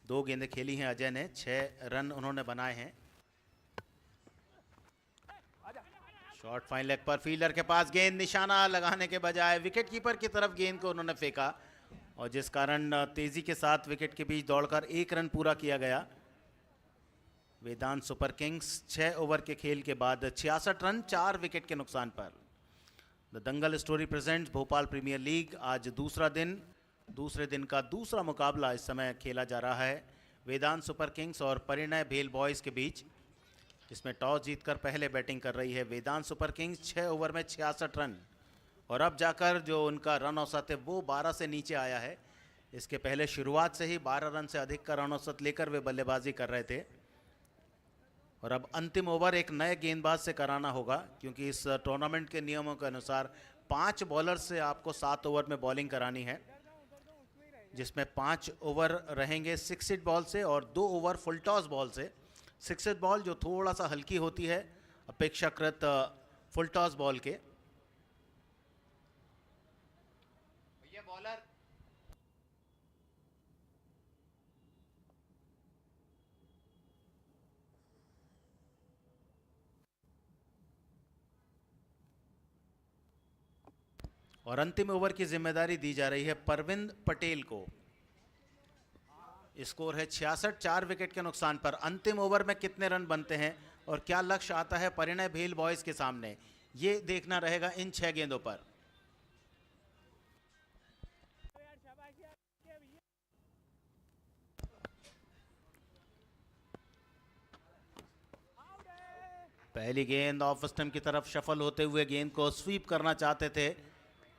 2 गेंदें खेली हैं अजय ने, 6 रन उन्होंने बनाए हैं। शॉर्ट फाइन लेग पर फील्डर के पास गेंद, निशाना लगाने के बजाय विकेट कीपर की तरफ गेंद को उन्होंने फेंका, और जिस कारण तेजी के साथ विकेट के बीच दौड़कर 1 रन पूरा किया गया। वेदांत सुपर किंग्स 6 ओवर के खेल के बाद 66 रन 4 विकेट के नुकसान पर। The Dangal story presents Bhopal premier league आज दूसरे दिन का दूसरा मुकाबला इस समय खेला जा रहा है वेदांत सुपर किंग्स और परिणय भेल बॉयज़ के बीच, जिसमें टॉस जीतकर पहले बैटिंग कर रही है वेदांत सुपर किंग्स। 6 ओवर में 66 रन और अब जाकर जो उनका रन औसत है वो 12 से नीचे आया है। इसके पहले शुरुआत से ही 12 रन से अधिक का रन औसत लेकर वे बल्लेबाजी कर रहे थे। और अब अंतिम ओवर एक नए गेंदबाज से कराना होगा, क्योंकि इस टूर्नामेंट के नियमों के अनुसार 5 बॉलर से आपको 7 ओवर में बॉलिंग करानी है, जिसमें 5 ओवर रहेंगे 6 हिट बॉल से और 2 ओवर फुल टॉस बॉल से। 6 हिट बॉल जो थोड़ा सा हल्की होती है अपेक्षाकृत फुल टॉस बॉल के। बॉलर और अंतिम ओवर की जिम्मेदारी दी जा रही है परविंद पटेल को। स्कोर है 66, 4 विकेट के नुकसान पर। अंतिम ओवर में कितने रन बनते हैं और क्या लक्ष्य आता है परिणय भेल बॉयज के सामने, ये देखना रहेगा इन 6 गेंदों पर। पहली गेंद ऑफ स्टंप की तरफ शफल होते हुए गेंद को स्वीप करना चाहते थे।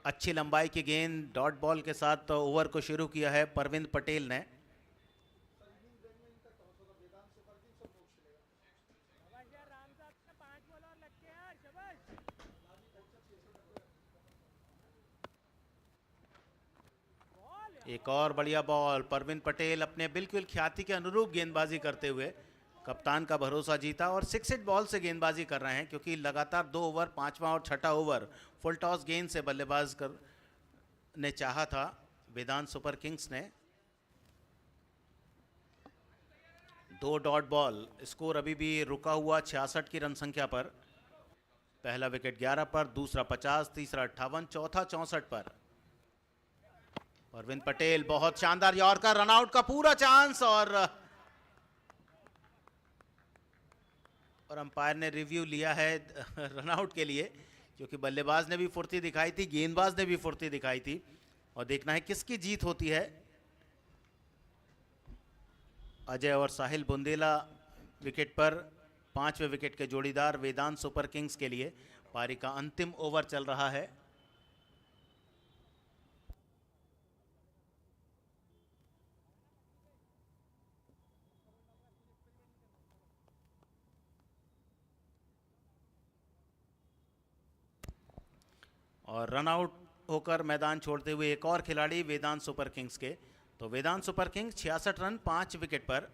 अच्छी लंबाई की गेंद डॉट बॉल के साथ ओवर को शुरू किया है परविंद पटेल ने। एक और बढ़िया बॉल। परविंद पटेल अपने बिल्कुल ख्याति के अनुरूप गेंदबाजी करते हुए कप्तान का भरोसा जीता और 6 हिट बॉल से गेंदबाजी कर रहे हैं, क्योंकि लगातार 2 ओवर, 5वां और 6ठा ओवर फुल टॉस गेंद से बल्लेबाज करने चाहा था वेदांत सुपर किंग्स ने। 2 डॉट बॉल। स्कोर अभी भी रुका हुआ 66 की रन संख्या पर। पहला विकेट 11 पर, दूसरा 50, तीसरा 58, चौथा 64 पर। परविंद पटेल बहुत शानदार यॉर्कर, रनआउट का पूरा चांस और अंपायर ने रिव्यू लिया है रनआउट के लिए, क्योंकि बल्लेबाज ने भी फुर्ती दिखाई थी, गेंदबाज ने भी फुर्ती दिखाई थी। और देखना है किसकी जीत होती है। अजय और साहिल बुंदेला विकेट पर, 5वें विकेट के जोड़ीदार वेदांत सुपर किंग्स के लिए। पारी का अंतिम ओवर चल रहा है। और रनआउट होकर मैदान छोड़ते हुए एक और खिलाड़ी वेदांत सुपर किंग्स के। तो वेदांत सुपर किंग्स 66 रन 5 विकेट पर।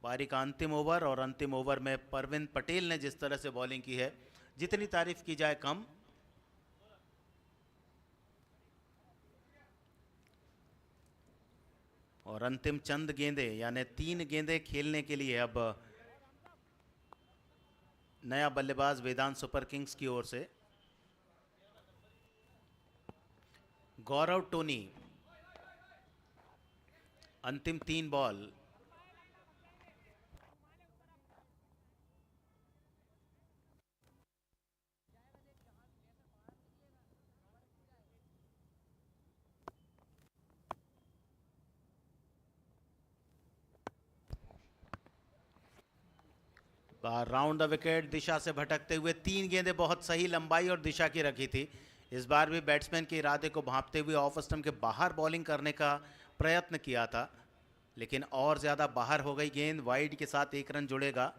पारी का अंतिम ओवर, और अंतिम ओवर में परविंद पटेल ने जिस तरह से बॉलिंग की है, जितनी तारीफ की जाए कम। और अंतिम चंद गेंदें यानी 3 गेंदें खेलने के लिए अब नया बल्लेबाज वेदांत सुपर किंग्स की ओर से गौरव टोनी। अंतिम 3 बॉल। राउंड द विकेट दिशा से भटकते हुए 3 गेंदें बहुत सही लंबाई और दिशा की रखी थी। इस बार भी बैट्समैन के इरादे को भांपते हुए ऑफ स्टंप के बाहर बॉलिंग करने का प्रयत्न किया था, लेकिन और ज़्यादा बाहर हो गई गेंद। वाइड के साथ 1 रन जुड़ेगा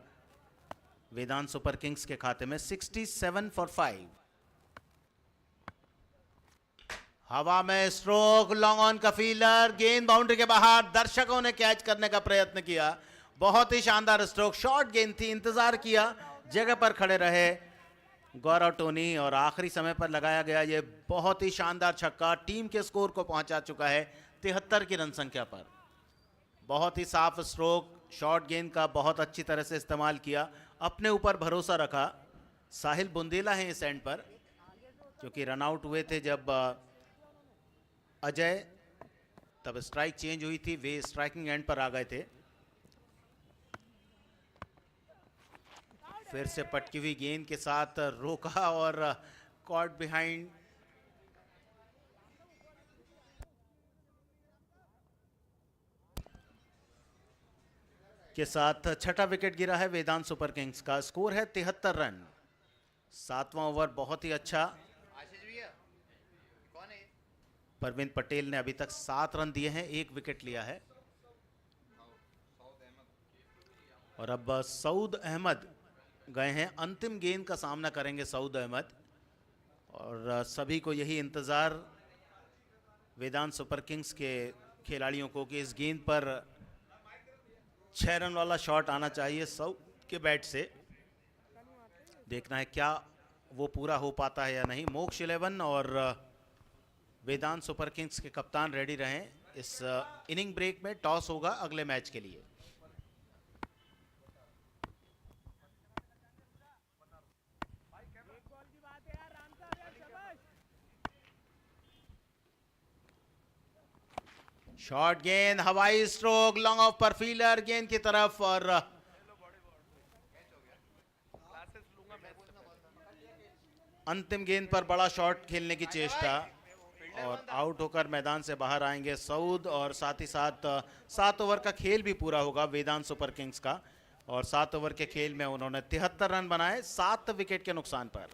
वेदांत सुपर किंग्स के खाते में। 67 फॉर 5। हवा में स्ट्रोक, लॉन्ग ऑन का फील्डर, गेंद बाउंड्री के बाहर। दर्शकों ने कैच करने का प्रयत्न किया। बहुत ही शानदार स्ट्रोक, शॉर्ट गेंद थी, इंतजार किया, जगह पर खड़े रहे गौरव टोनी और आखिरी समय पर लगाया गया ये बहुत ही शानदार छक्का टीम के स्कोर को पहुंचा चुका है 73 की रन संख्या पर। बहुत ही साफ स्ट्रोक, शॉर्ट गेंद का बहुत अच्छी तरह से इस्तेमाल किया, अपने ऊपर भरोसा रखा। साहिल बुंदेला है इस एंड पर, क्योंकि रन आउट हुए थे जब अजय, तब स्ट्राइक चेंज हुई थी, वे स्ट्राइकिंग एंड पर आ गए थे। फिर से पटकी हुई गेंद के साथ रोका और कॉट बिहाइंड। के साथ 6ठा विकेट गिरा है वेदांत सुपर किंग्स का। स्कोर है 73 रन। 7वां ओवर बहुत ही अच्छा। परवीन पटेल ने अभी तक 7 रन दिए हैं, 1 विकेट लिया है। और अब सऊद अहमद गए हैं, अंतिम गेंद का सामना करेंगे सऊद अहमद। और सभी को यही इंतज़ार वेदांत सुपर किंग्स के खिलाड़ियों को कि इस गेंद पर 6 रन वाला शॉट आना चाहिए सऊद के बैट से। देखना है क्या वो पूरा हो पाता है या नहीं। मोक्ष 11 और वेदांत सुपर किंग्स के कप्तान रेडी रहें। इस इनिंग ब्रेक में टॉस होगा अगले मैच के लिए। शॉर्ट गेंद, हवाई स्ट्रोक, लॉन्ग ऑफ पर फील्डर गेंद की तरफ और अंतिम गेंद पर बड़ा शॉट खेलने की चेष्टा और आउट होकर मैदान से बाहर आएंगे सऊद। और साथ ही साथ 7 ओवर का खेल भी पूरा होगा वेदांत सुपर किंग्स का। और 7 ओवर के खेल में उन्होंने 73 रन बनाए 7 विकेट के नुकसान पर।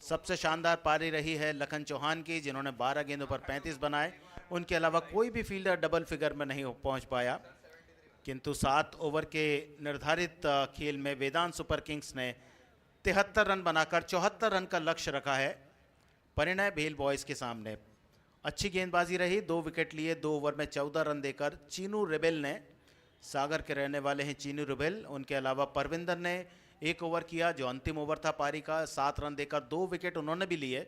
सबसे शानदार पारी रही है लखन चौहान की, जिन्होंने 12 गेंदों पर 35 बनाए। उनके अलावा कोई भी फील्डर डबल फिगर में नहीं पहुंच पाया। किंतु 7 ओवर के निर्धारित खेल में वेदांत सुपर किंग्स ने 73 रन बनाकर 74 रन का लक्ष्य रखा है परिणय भेल बॉयज के सामने। अच्छी गेंदबाजी रही, 2 विकेट लिए 2 ओवर में 14 रन देकर। चीनू रेबेल ने, सागर के रहने वाले हैं चीनू रेबेल, उनके अलावा परविंदर ने 1 ओवर किया जो अंतिम ओवर था पारी का, 7 रन देकर 2 विकेट उन्होंने भी लिए।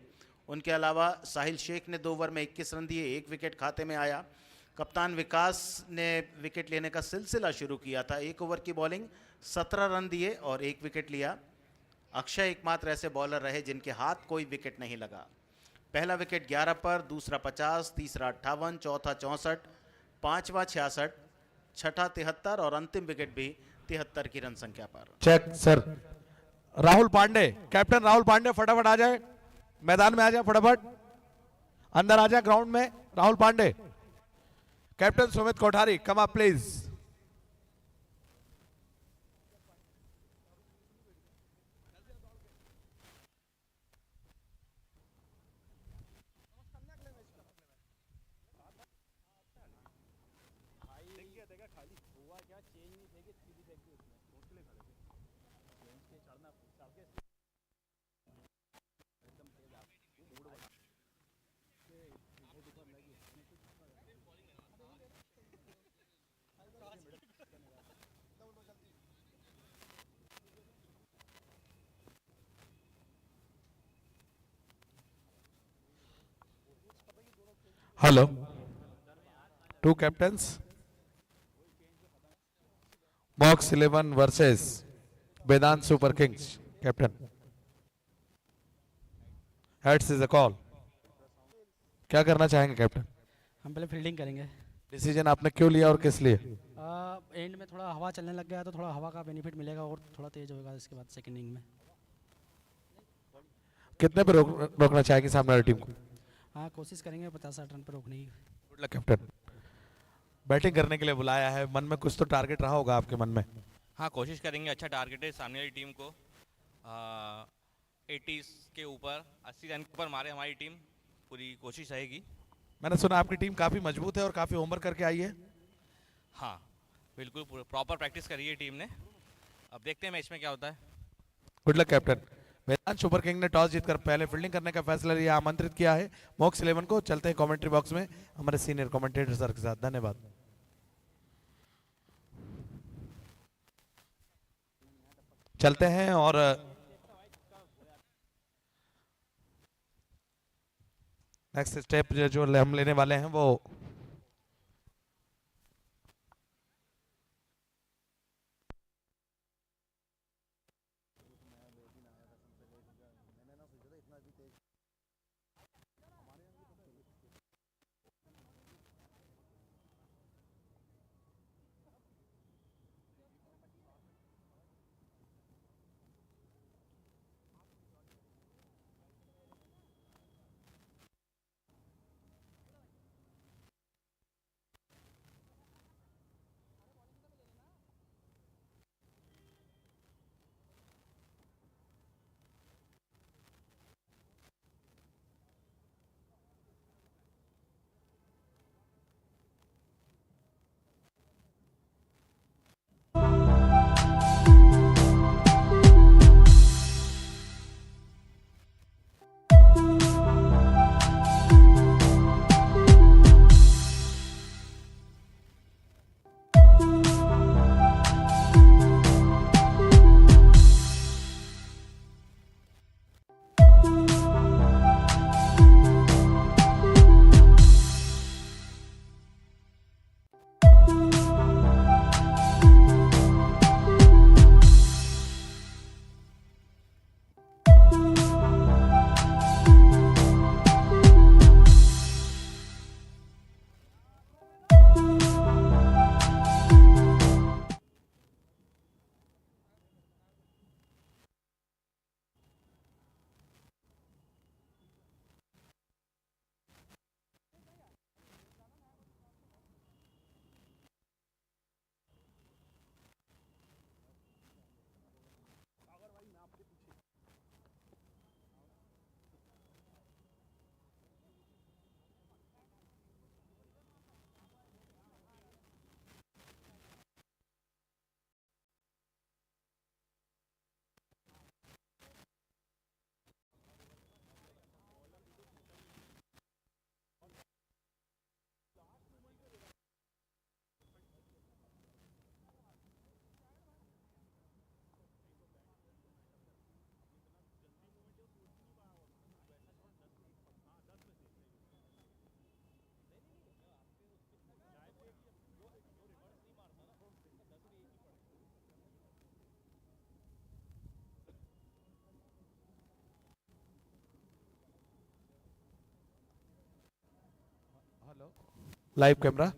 उनके अलावा साहिल शेख ने 2 ओवर में 21 रन दिए, 1 विकेट खाते में आया। कप्तान विकास ने विकेट लेने का सिलसिला शुरू किया था, 1 ओवर की बॉलिंग 17 रन दिए और 1 विकेट लिया। अक्षय एकमात्र ऐसे बॉलर रहे जिनके हाथ कोई विकेट नहीं लगा। पहला विकेट 11 पर, दूसरा 50, तीसरा 58, चौथा 64, पांचवा 66, छठा 73 और अंतिम विकेट भी 73 की रन संख्या पर। Check sir. Rahul Pande, captain Rahul Pande फटाफट आ जाए, मैदान में आ जाए, फटाफट अंदर आ जाए ग्राउंड में। Rahul Pande, captain Sumit Kothari come up please. Hello, 2 captains, box 11 versus Vedant super kings. Captain, heads is a call. क्या करना चाहेंगे कैप्टन? हम पहले फील्डिंग करेंगे। डिसीजन आपने क्यों लिया और किस लिए? एंड में थोड़ा हवा चलने लग गया तो थोड़ा हवा का बेनिफिट मिलेगा और थोड़ा तेज होगा इसके बाद सेकंड इनिंग में। कितने पे रोकना चाहेंगे सामने वाली टीम को? हाँ, कोशिश करेंगे 50-60 रन पर रोकने की। Good luck captain. बैटिंग करने के लिए बुलाया है, मन में कुछ तो टारगेट रहा होगा आपके मन में? हाँ, कोशिश करेंगे। अच्छा टारगेट है सामने वाली टीम को 80 के ऊपर, 80 रन के ऊपर मारे हमारी टीम, पूरी कोशिश रहेगी। मैंने सुना आपकी टीम काफी मजबूत है और काफी होमवर्क करके आई है। हाँ बिल्कुल, प्रॉपर प्रैक्टिस करी है टीम ने। अब देखते हैं मैच में क्या होता है। Good luck captain. Vedant super king ने टॉस जीतकर पहले फील्डिंग करने का फैसला लिया, आमंत्रित किया है मॉक्स 11 को। चलते हैं कमेंट्री बॉक्स में हमारे सीनियर कमेंटेटर सर के साथ। धन्यवाद। चलते हैं और नेक्स्ट स्टेप जो हम लेने वाले हैं वो लाइव कैमरा।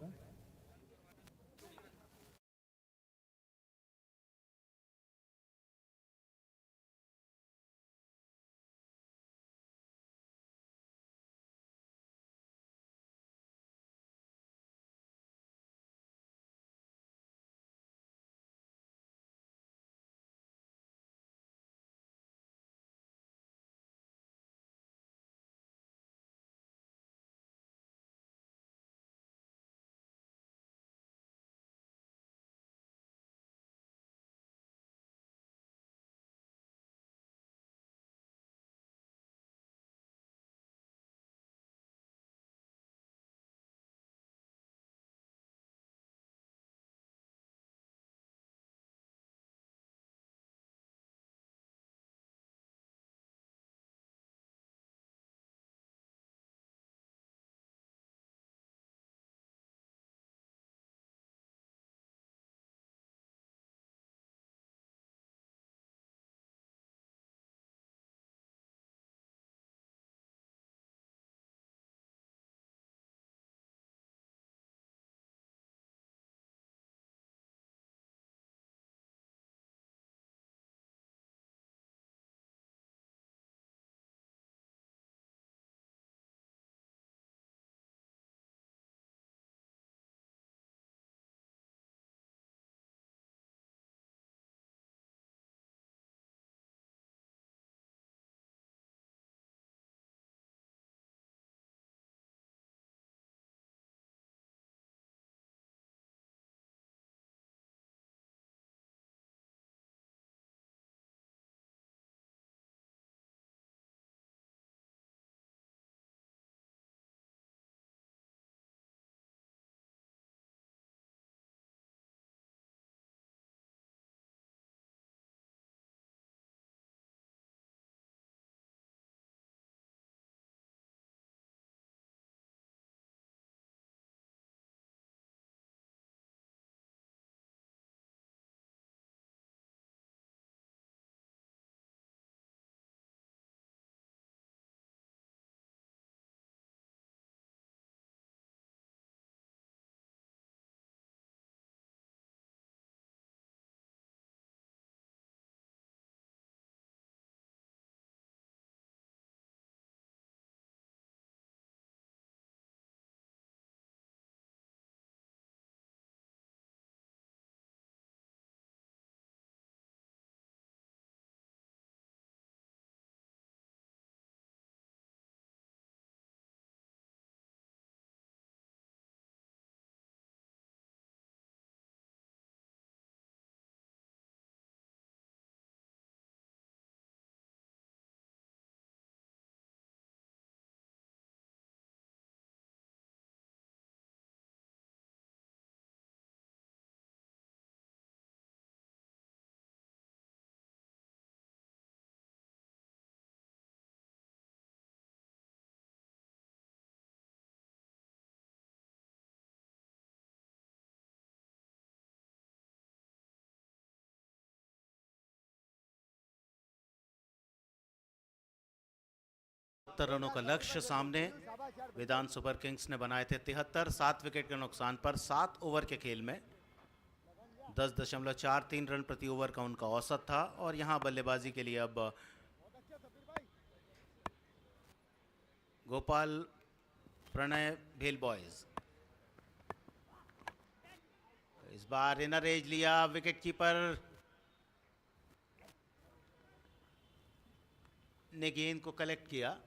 रनों का लक्ष्य सामने वेदांत सुपर किंग्स ने बनाए थे 73, 7 विकेट के नुकसान पर 7 ओवर के खेल में 10.43 रन प्रति ओवर का उनका औसत था। और यहां बल्लेबाजी के लिए अब गोपाल प्रणय भेल बॉयज। इस बार इनर एज लिया विकेट कीपर ने गेंद को कलेक्ट किया।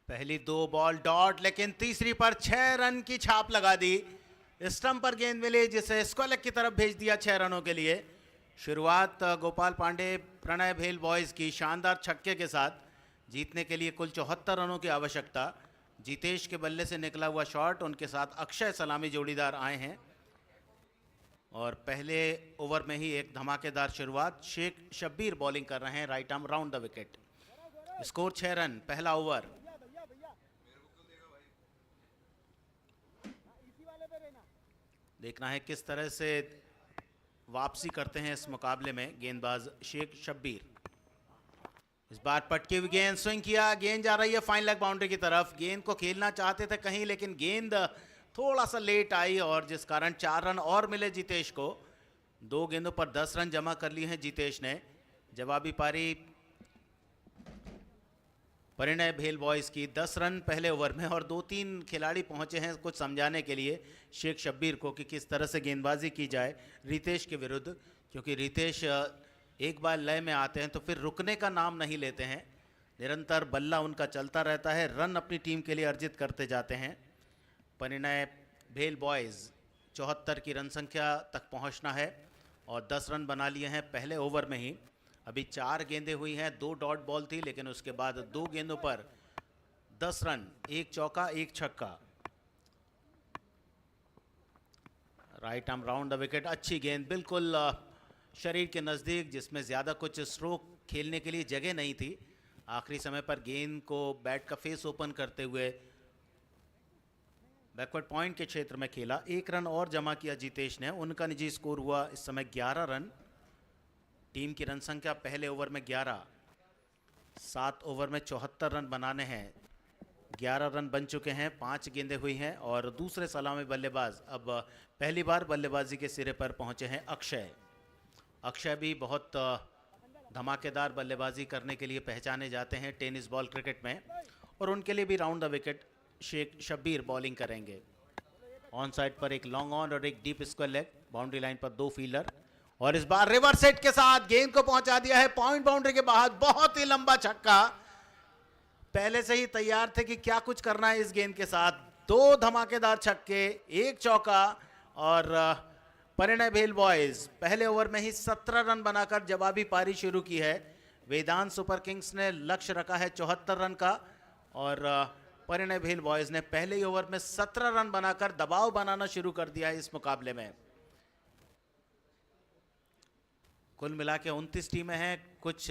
पहली 2 बॉल डॉट, लेकिन तीसरी पर 6 रन की छाप लगा दी। स्टंप पर गेंद मिली जिसे स्क्वायर की तरफ भेज दिया 6 रनों के लिए। शुरुआत गोपाल पांडे प्रणय भेल बॉयज की शानदार छक्के के साथ। जीतने के लिए कुल 74 रनों की आवश्यकता। जितेश के बल्ले से निकला हुआ शॉट, उनके साथ अक्षय सलामी जोड़ीदार आए हैं। और पहले ओवर में ही एक धमाकेदार शुरुआत। शेख शब्बीर बॉलिंग कर रहे हैं, right arm round the wicket. Score 6 run पहला ओवर। देखना है किस तरह से वापसी करते हैं इस मुकाबले में गेंदबाज शेख शब्बीर। इस बार पटकी हुई गेंद, स्विंग किया, गेंद जा रही है फाइन लेग बाउंड्री की तरफ। गेंद को खेलना चाहते थे कहीं, लेकिन गेंद थोड़ा सा लेट आई और जिस कारण 4 रन और मिले जितेश को। 2 गेंदों पर 10 रन जमा कर लिए हैं जितेश ने। जवाबी पारी परिणय भेल बॉयज की 10 रन पहले ओवर में, और 2-3 खिलाड़ी पहुंचे हैं कुछ समझाने के लिए शेख शब्बीर को कि किस तरह से गेंदबाजी की जाए रितेश के विरुद्ध, क्योंकि रितेश एक बार लय में आते हैं तो फिर रुकने का नाम नहीं लेते हैं। निरंतर बल्ला उनका चलता रहता है, रन अपनी टीम के लिए अर्जित करते जाते हैं। परिणय भेल बॉयज 74 की रन संख्या तक पहुंचना है और 10 रन बना लिए हैं पहले ओवर में ही। अभी 4 गेंदें हुई हैं, 2 डॉट बॉल थी, लेकिन उसके बाद 2 गेंदों पर 10 रन, 1 चौका 1 छक्का। Right arm round the wicket, अच्छी गेंद बिल्कुल शरीर के नज़दीक, जिसमें ज़्यादा कुछ स्ट्रोक खेलने के लिए जगह नहीं थी। आखिरी समय पर गेंद को बैट का फेस ओपन करते हुए बैकवर्ड पॉइंट के क्षेत्र में खेला। 1 रन और जमा किया जितेश ने। उनका निजी स्कोर हुआ इस समय 11 रन। टीम की रन संख्या पहले ओवर में 11, 7 ओवर में 74 रन बनाने हैं। 11 रन बन चुके हैं, 5 गेंदें हुई हैं और दूसरे सलामी बल्लेबाज अब पहली बार बल्लेबाजी के सिरे पर पहुंचे हैं अक्षय। अक्षय भी बहुत धमाकेदार बल्लेबाजी करने के लिए पहचाने जाते हैं टेनिस बॉल क्रिकेट में, और उनके लिए भी round the wicket Sheikh Shabbir bowling करेंगे। ऑन साइड पर एक लॉन्ग ऑन और एक deep square leg, boundary line पर 2 फील्डर, और इस बार रिवर्स हिट के साथ गेंद को पहुंचा दिया है पॉइंट बाउंड्री के बाहर। बहुत ही लंबा छक्का, पहले से ही तैयार थे कि क्या कुछ करना है इस गेंद के साथ। 2 धमाकेदार छक्के, 1 चौका, और परिणय भेल बॉयज पहले ओवर में ही 17 रन बनाकर जवाबी पारी शुरू की है। वेदांत सुपर किंग्स ने लक्ष्य रखा है 74 रन का, और परिणय भेल बॉयज ने पहले ही ओवर में 17 रन बनाकर दबाव बनाना शुरू कर दिया है इस मुकाबले में। कुल मिला के 29 टीमें हैं, कुछ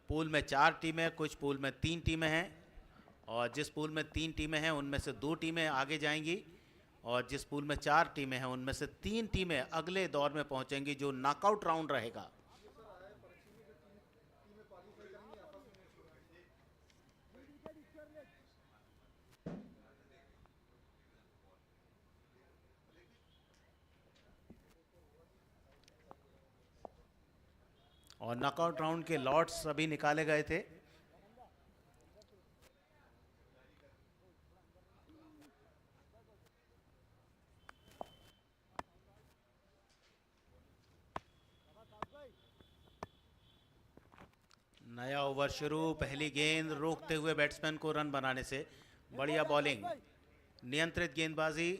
पूल में 4 टीमें, कुछ पूल में 3 टीमें हैं, और जिस पूल में 3 टीमें हैं उनमें से 2 टीमें आगे जाएंगी, और जिस पूल में 4 टीमें हैं उनमें से 3 टीमें अगले दौर में पहुंचेंगी जो नॉकआउट राउंड रहेगा। और नॉकआउट राउंड के लॉट्स अभी निकाले गए थे। नया ओवर शुरू, पहली गेंद रोकते हुए बैट्समैन को रन बनाने से। बढ़िया बॉलिंग, नियंत्रित गेंदबाजी,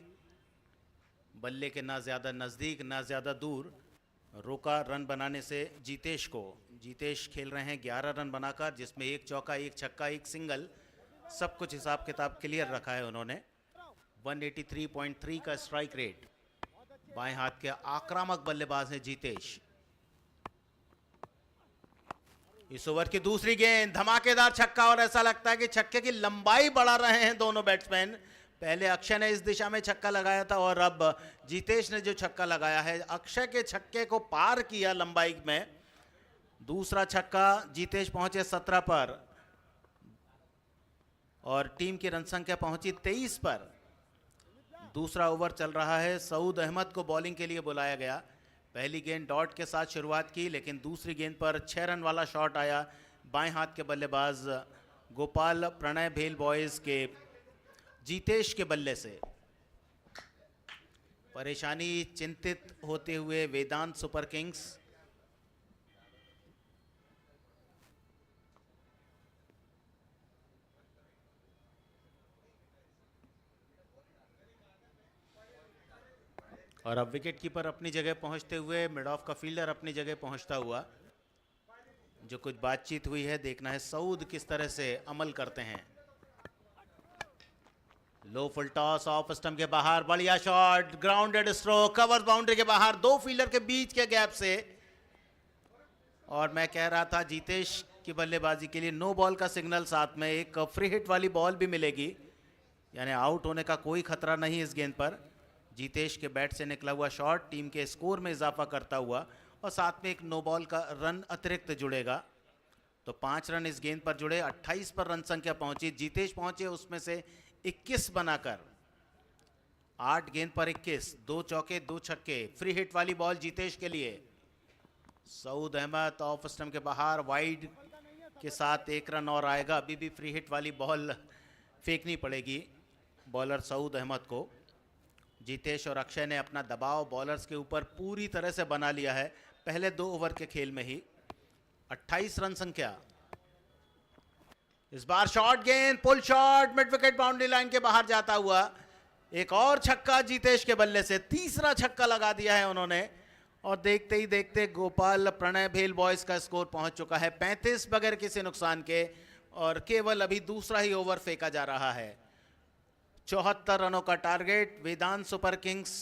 बल्ले के ना ज़्यादा नज़दीक ना ज़्यादा दूर, रोका रन बनाने से जितेश को। जितेश खेल रहे हैं 11 रन बनाकर, जिसमें 1 चौका 1 छक्का 1 सिंगल, सब कुछ हिसाब किताब क्लियर रखा है उन्होंने। 183.3 का स्ट्राइक रेट। बाएं हाथ के आक्रामक बल्लेबाज हैं जितेश। इस ओवर की दूसरी गेंद, धमाकेदार छक्का, और ऐसा लगता है कि छक्के की लंबाई बढ़ा रहे हैं दोनों बैट्समैन। पहले अक्षय ने इस दिशा में छक्का लगाया था और अब जितेश ने जो छक्का लगाया है, अक्षय के छक्के को पार किया लंबाई में। दूसरा छक्का, जितेश पहुंचे 17 पर और टीम की रन संख्या पहुंची 23 पर। दूसरा ओवर चल रहा है, सऊद अहमद को बॉलिंग के लिए बुलाया गया। पहली गेंद डॉट के साथ शुरुआत की, लेकिन दूसरी गेंद पर 6 रन वाला शॉट आया बाएं हाथ के बल्लेबाज गोपाल प्रणय भेल बॉयज के जितेश के बल्ले से। परेशानी चिंतित होते हुए वेदांत सुपर किंग्स। और अब विकेट कीपर अपनी जगह पहुंचते हुए, मिड ऑफ का फील्डर अपनी जगह पहुंचता हुआ। जो कुछ बातचीत हुई है, देखना है सऊद किस तरह से अमल करते हैं। लो फुल टॉस ऑफ स्टंप के बाहर, बढ़िया shot, grounded stroke, cover boundary के बाहर, दो फील्डर के बीच के गैप से। और मैं कह रहा था जीतेश की बल्लेबाजी के लिए नो बॉल का सिग्नल, साथ में एक फ्री हिट वाली बॉल भी मिलेगी, यानी आउट होने का कोई खतरा नहीं इस गेंद पर। जीतेश के बैट से निकला हुआ शॉट टीम के स्कोर में इजाफा करता हुआ, और साथ में एक नो बॉल का रन अतिरिक्त जुड़ेगा। तो 5 रन इस गेंद पर जुड़े, 28 पर रन संख्या पहुंची। जीतेश पहुंचे उसमें से 21 बनाकर, 8 गेंद पर 21, 2 चौके 2 छक्के। फ्री हिट वाली बॉल जीतेश के लिए। सऊद अहमद ऑफ स्टंप के बाहर, वाइड के साथ 1 रन और आएगा। अभी भी फ्री हिट वाली बॉल फेंकनी पड़ेगी बॉलर सऊद अहमद को। जीतेश और अक्षय ने अपना दबाव बॉलर्स के ऊपर पूरी तरह से बना लिया है पहले 2 ओवर के खेल में ही। 28 रन संख्या। इस बार शॉर्ट गेंद, pull shot, mid wicket boundary line के बाहर जाता हुआ। एक और छक्का जीतेश के बल्ले से, तीसरा छक्का लगा दिया है उन्होंने। और देखते ही देखते गोपाल प्रणय भेल बॉयज का स्कोर पहुंच चुका है 35 बगैर किसी नुकसान के, और केवल अभी दूसरा ही ओवर फेंका जा रहा है। 74 रनों का टारगेट वेदांत सुपर किंग्स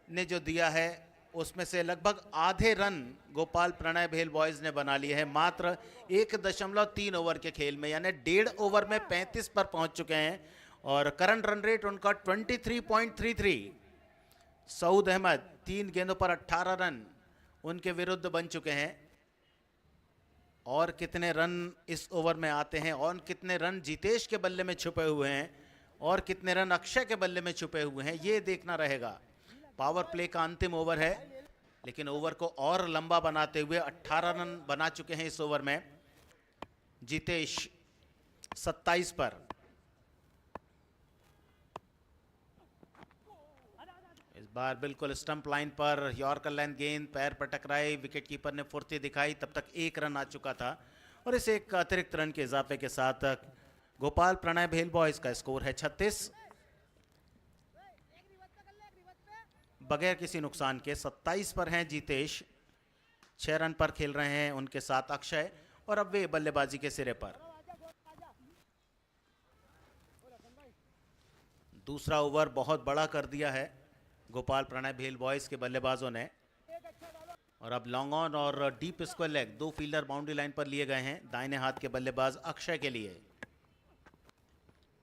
ने जो दिया है उसमें से लगभग आधे रन गोपाल प्रणय भेल बॉयज ने बना लिए हैं मात्र 1.3 ओवर के खेल में, यानी 1.5 ओवर में 35 पर पहुंच चुके हैं। और करंट रन रेट उनका 23.33। सऊद अहमद 3 गेंदों पर 18 रन उनके विरुद्ध बन चुके हैं। और कितने रन इस ओवर में आते हैं, और कितने रन जीतेश के बल्ले में छुपे हुए हैं, और कितने रन अक्षय के बल्ले में छुपे हुए हैं, ये देखना रहेगा। पावर प्ले का अंतिम ओवर है, लेकिन ओवर को और लंबा बनाते हुए 18 रन बना चुके हैं इस ओवर में जीतेश 27 पर। इस बार बिल्कुल स्टंप लाइन पर यॉर्कर लेंथ गेंद पैर पर टकराई, विकेट कीपर ने फुर्ती दिखाई, तब तक 1 रन आ चुका था। और इस एक अतिरिक्त रन के इजाफे के साथ गोपाल प्रणय भेल बॉयज का स्कोर है 36 बगैर किसी नुकसान के। 27 पर हैं जीतेश, 6 रन पर खेल रहे हैं उनके साथ अक्षय, और अब वे बल्लेबाजी के सिरे पर। दूसरा ओवर बहुत बड़ा कर दिया है गोपाल प्रणय भेल बॉयज के बल्लेबाजों ने, और अब लॉन्ग ऑन और deep square leg 2 fielder boundary line पर लिए गए हैं दाहिने हाथ के बल्लेबाज अक्षय के लिए।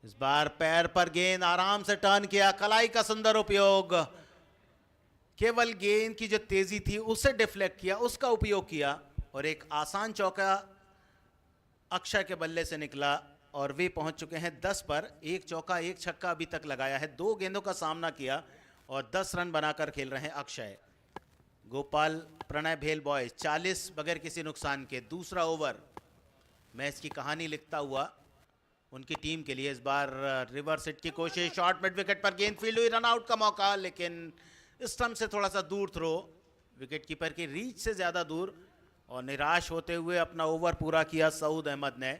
इस बार पैर पर गेंद आराम से टर्न किया, कलाई का सुंदर उपयोग, केवल गेंद की जो तेजी थी उसे डिफ्लेक्ट किया, उसका उपयोग किया, और एक आसान चौका अक्षय के बल्ले से निकला, और वे पहुंच चुके हैं 10 पर। 1 चौका 1 छक्का अभी तक लगाया है, 2 गेंदों का सामना किया, और 10 रन बनाकर खेल रहे हैं अक्षय। गोपाल प्रणय भेल बॉयज 40 बगैर किसी नुकसान के। दूसरा ओवर मैच की कहानी लिखता हुआ उनकी टीम के लिए। इस बार रिवर्स हिट की कोशिश, शॉर्ट मिड विकेट पर गेंद फील्ड हुई, रन आउट का मौका, लेकिन स्टंप से थोड़ा सा दूर थ्रो, विकेट कीपर की रीच से ज़्यादा दूर, और निराश होते हुए अपना ओवर पूरा किया सऊद अहमद ने।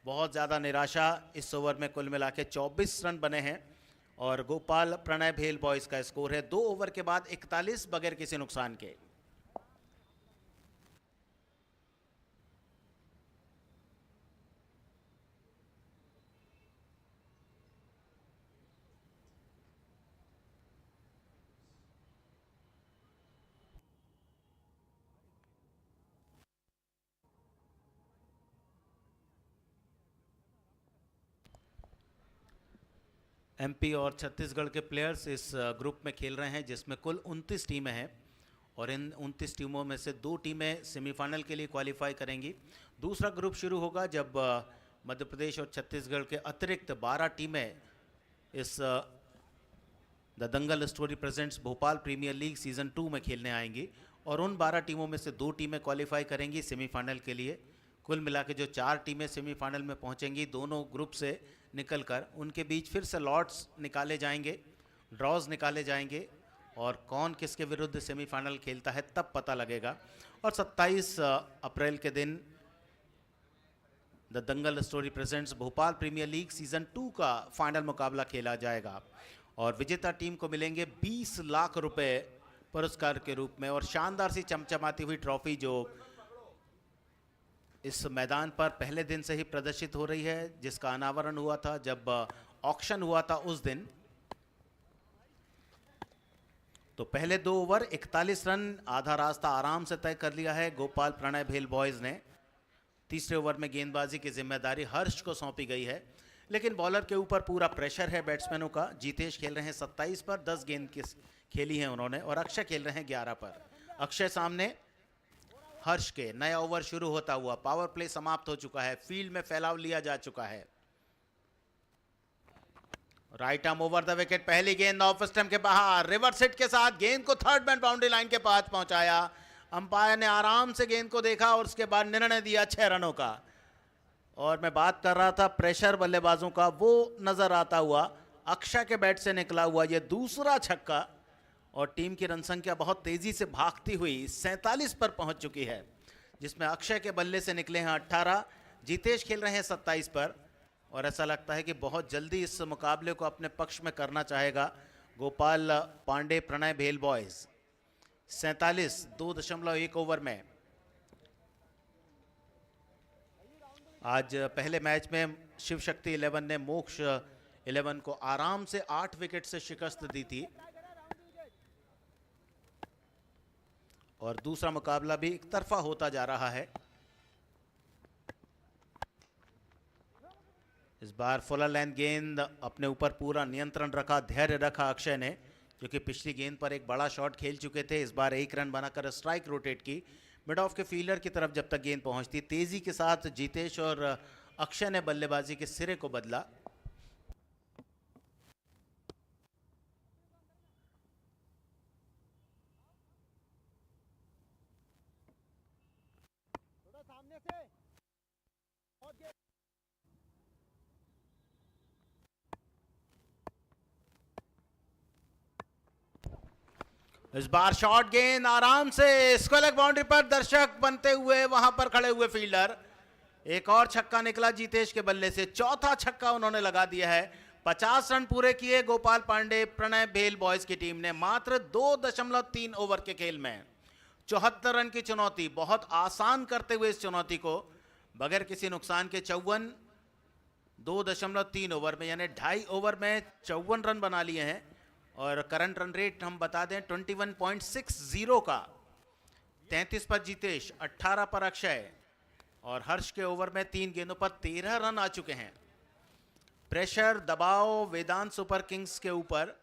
बहुत ज़्यादा निराशा इस ओवर में, कुल मिला के 24 रन बने हैं, और गोपाल प्रणय भेल बॉयज़ का स्कोर है 2 ओवर के बाद 41 बगैर किसी नुकसान के। एमपी और छत्तीसगढ़ के प्लेयर्स इस ग्रुप में खेल रहे हैं, जिसमें कुल 29 टीमें हैं, और इन 29 टीमों में से 2 टीमें सेमीफाइनल के लिए क्वालिफाई करेंगी। दूसरा ग्रुप शुरू होगा जब मध्य प्रदेश और छत्तीसगढ़ के अतिरिक्त 12 टीमें इस the Dangal story presents Bhopal premier league season 2 में खेलने आएंगी, और उन 12 टीमों में से 2 टीमें क्वालिफाई करेंगी सेमीफाइनल के लिए। कुल मिला के जो 4 टीमें सेमीफाइनल में पहुंचेंगी, दोनों ग्रुप से निकलकर उनके बीच फिर से लॉट्स निकाले जाएंगे, ड्रॉज निकाले जाएंगे, और कौन किसके विरुद्ध सेमीफाइनल खेलता है तब पता लगेगा। और 27 अप्रैल के दिन the Dangal story presents Bhopal premier league season 2 का फाइनल मुकाबला खेला जाएगा, और विजेता टीम को मिलेंगे 20 लाख रुपए पुरस्कार के रूप में, और शानदार सी चमचमाती हुई ट्रॉफी जो इस मैदान पर पहले दिन से ही प्रदर्शित हो रही है, जिसका अनावरण हुआ था जब ऑक्शन हुआ था उस दिन। तो पहले 2 ओवर 41 रन, आधा रास्ता आराम से तय कर लिया है गोपाल प्रणय भेल बॉयज ने। तीसरे ओवर में गेंदबाजी की जिम्मेदारी हर्ष को सौंपी गई है, लेकिन बॉलर के ऊपर पूरा प्रेशर है बैट्समैनों का। जीतेश खेल रहे हैं 27 पर, 10 गेंद की खेली है उन्होंने, और अक्षय खेल रहे हैं 11 पर। अक्षय सामने हर्ष के। नया ओवर शुरू होता हुआ, पावर प्ले समाप्त हो चुका है, फील्ड में फैलाव लिया जा चुका है। Right arm over the wicket, पहली गेंद ऑफ स्टंप के बाहर, रिवर्स हिट के साथ गेंद को थर्ड मैन बाउंड्री लाइन के पास पहुंचाया। अंपायर ने आराम से गेंद को देखा और उसके बाद निर्णय दिया 6 रनों का। और मैं बात कर रहा था प्रेशर बल्लेबाजों का, वो नजर आता हुआ अक्षय के बैट से निकला हुआ ये दूसरा छक्का, और टीम की रन संख्या बहुत तेजी से भागती हुई 47 पर पहुंच चुकी है, जिसमें अक्षय के बल्ले से निकले हैं 18, जीतेश खेल रहे हैं 27 पर। और ऐसा लगता है कि बहुत जल्दी इस मुकाबले को अपने पक्ष में करना चाहेगा गोपाल पांडे प्रणय भेल बॉयज। 47 2.1 ओवर में। आज पहले मैच में शिव शक्ति 11 ने मोक्ष 11 को आराम से 8 विकेट से शिकस्त दी थी, और दूसरा मुकाबला भी एक तरफा होता जा रहा है। इस बार फुल लेंथ गेंद, अपने ऊपर पूरा नियंत्रण रखा, धैर्य रखा अक्षय ने, जो कि पिछली गेंद पर एक बड़ा शॉट खेल चुके थे। इस बार 1 रन बनाकर स्ट्राइक रोटेट की, मिड ऑफ के फील्डर की तरफ जब तक गेंद पहुंचती, तेजी के साथ जीतेश और अक्षय ने बल्लेबाजी के सिरे को बदला। थोड़ा सामने से बहुत गेंद। इस बार शॉर्ट गेंद आराम से स्क्वायर लेग बाउंड्री पर, दर्शक बनते हुए वहां पर खड़े हुए फील्डर। एक और छक्का निकला जीतेश के बल्ले से, चौथा छक्का उन्होंने लगा दिया है। 50 रन पूरे किए गोपाल पांडे प्रणय भेल बॉयज की टीम ने मात्र 2.3 ओवर के खेल में। 74 रन की चुनौती, बहुत आसान करते हुए इस चुनौती को बगैर किसी नुकसान के 54 2.3 ओवर में, यानी 2.5 ओवर में 54 रन बना लिए हैं। और करंट रन रेट हम बता दें 21.60 का। 33 पर जीतेश, 18 पर अक्षय, और हर्ष के ओवर में 3 गेंदों पर 13 रन आ चुके हैं। प्रेशर दबाव वेदांत सुपर किंग्स के ऊपर,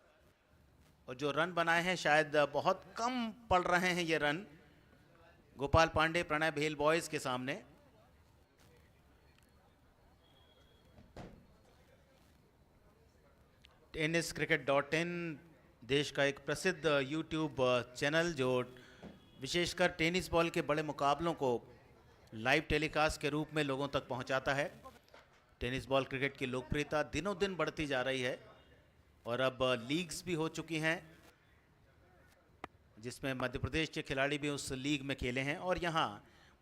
और जो रन बनाए हैं शायद बहुत कम पड़ रहे हैं ये रन गोपाल पांडे प्रणय भेल बॉयज के सामने। tenniscricket.in देश का एक प्रसिद्ध यूट्यूब चैनल, जो विशेषकर टेनिस बॉल के बड़े मुकाबलों को लाइव टेलीकास्ट के रूप में लोगों तक पहुंचाता है। टेनिस बॉल क्रिकेट की लोकप्रियता दिनों दिन बढ़ती जा रही है, और अब लीग्स भी हो चुकी हैं, जिसमें मध्य प्रदेश के खिलाड़ी भी उस लीग में खेले हैं। और यहाँ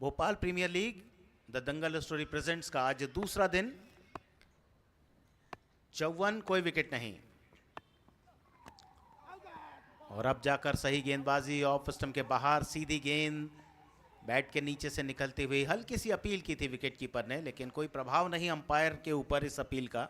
Bhopal premier league the Dangal story presents का आज दूसरा दिन। 54, कोई विकेट नहीं, और अब जाकर सही गेंदबाजी ऑफ स्टंप के बाहर, सीधी गेंद बैट के नीचे से निकलती हुई। हल्की सी अपील की थी विकेट कीपर ने, लेकिन कोई प्रभाव नहीं अंपायर के ऊपर इस अपील का।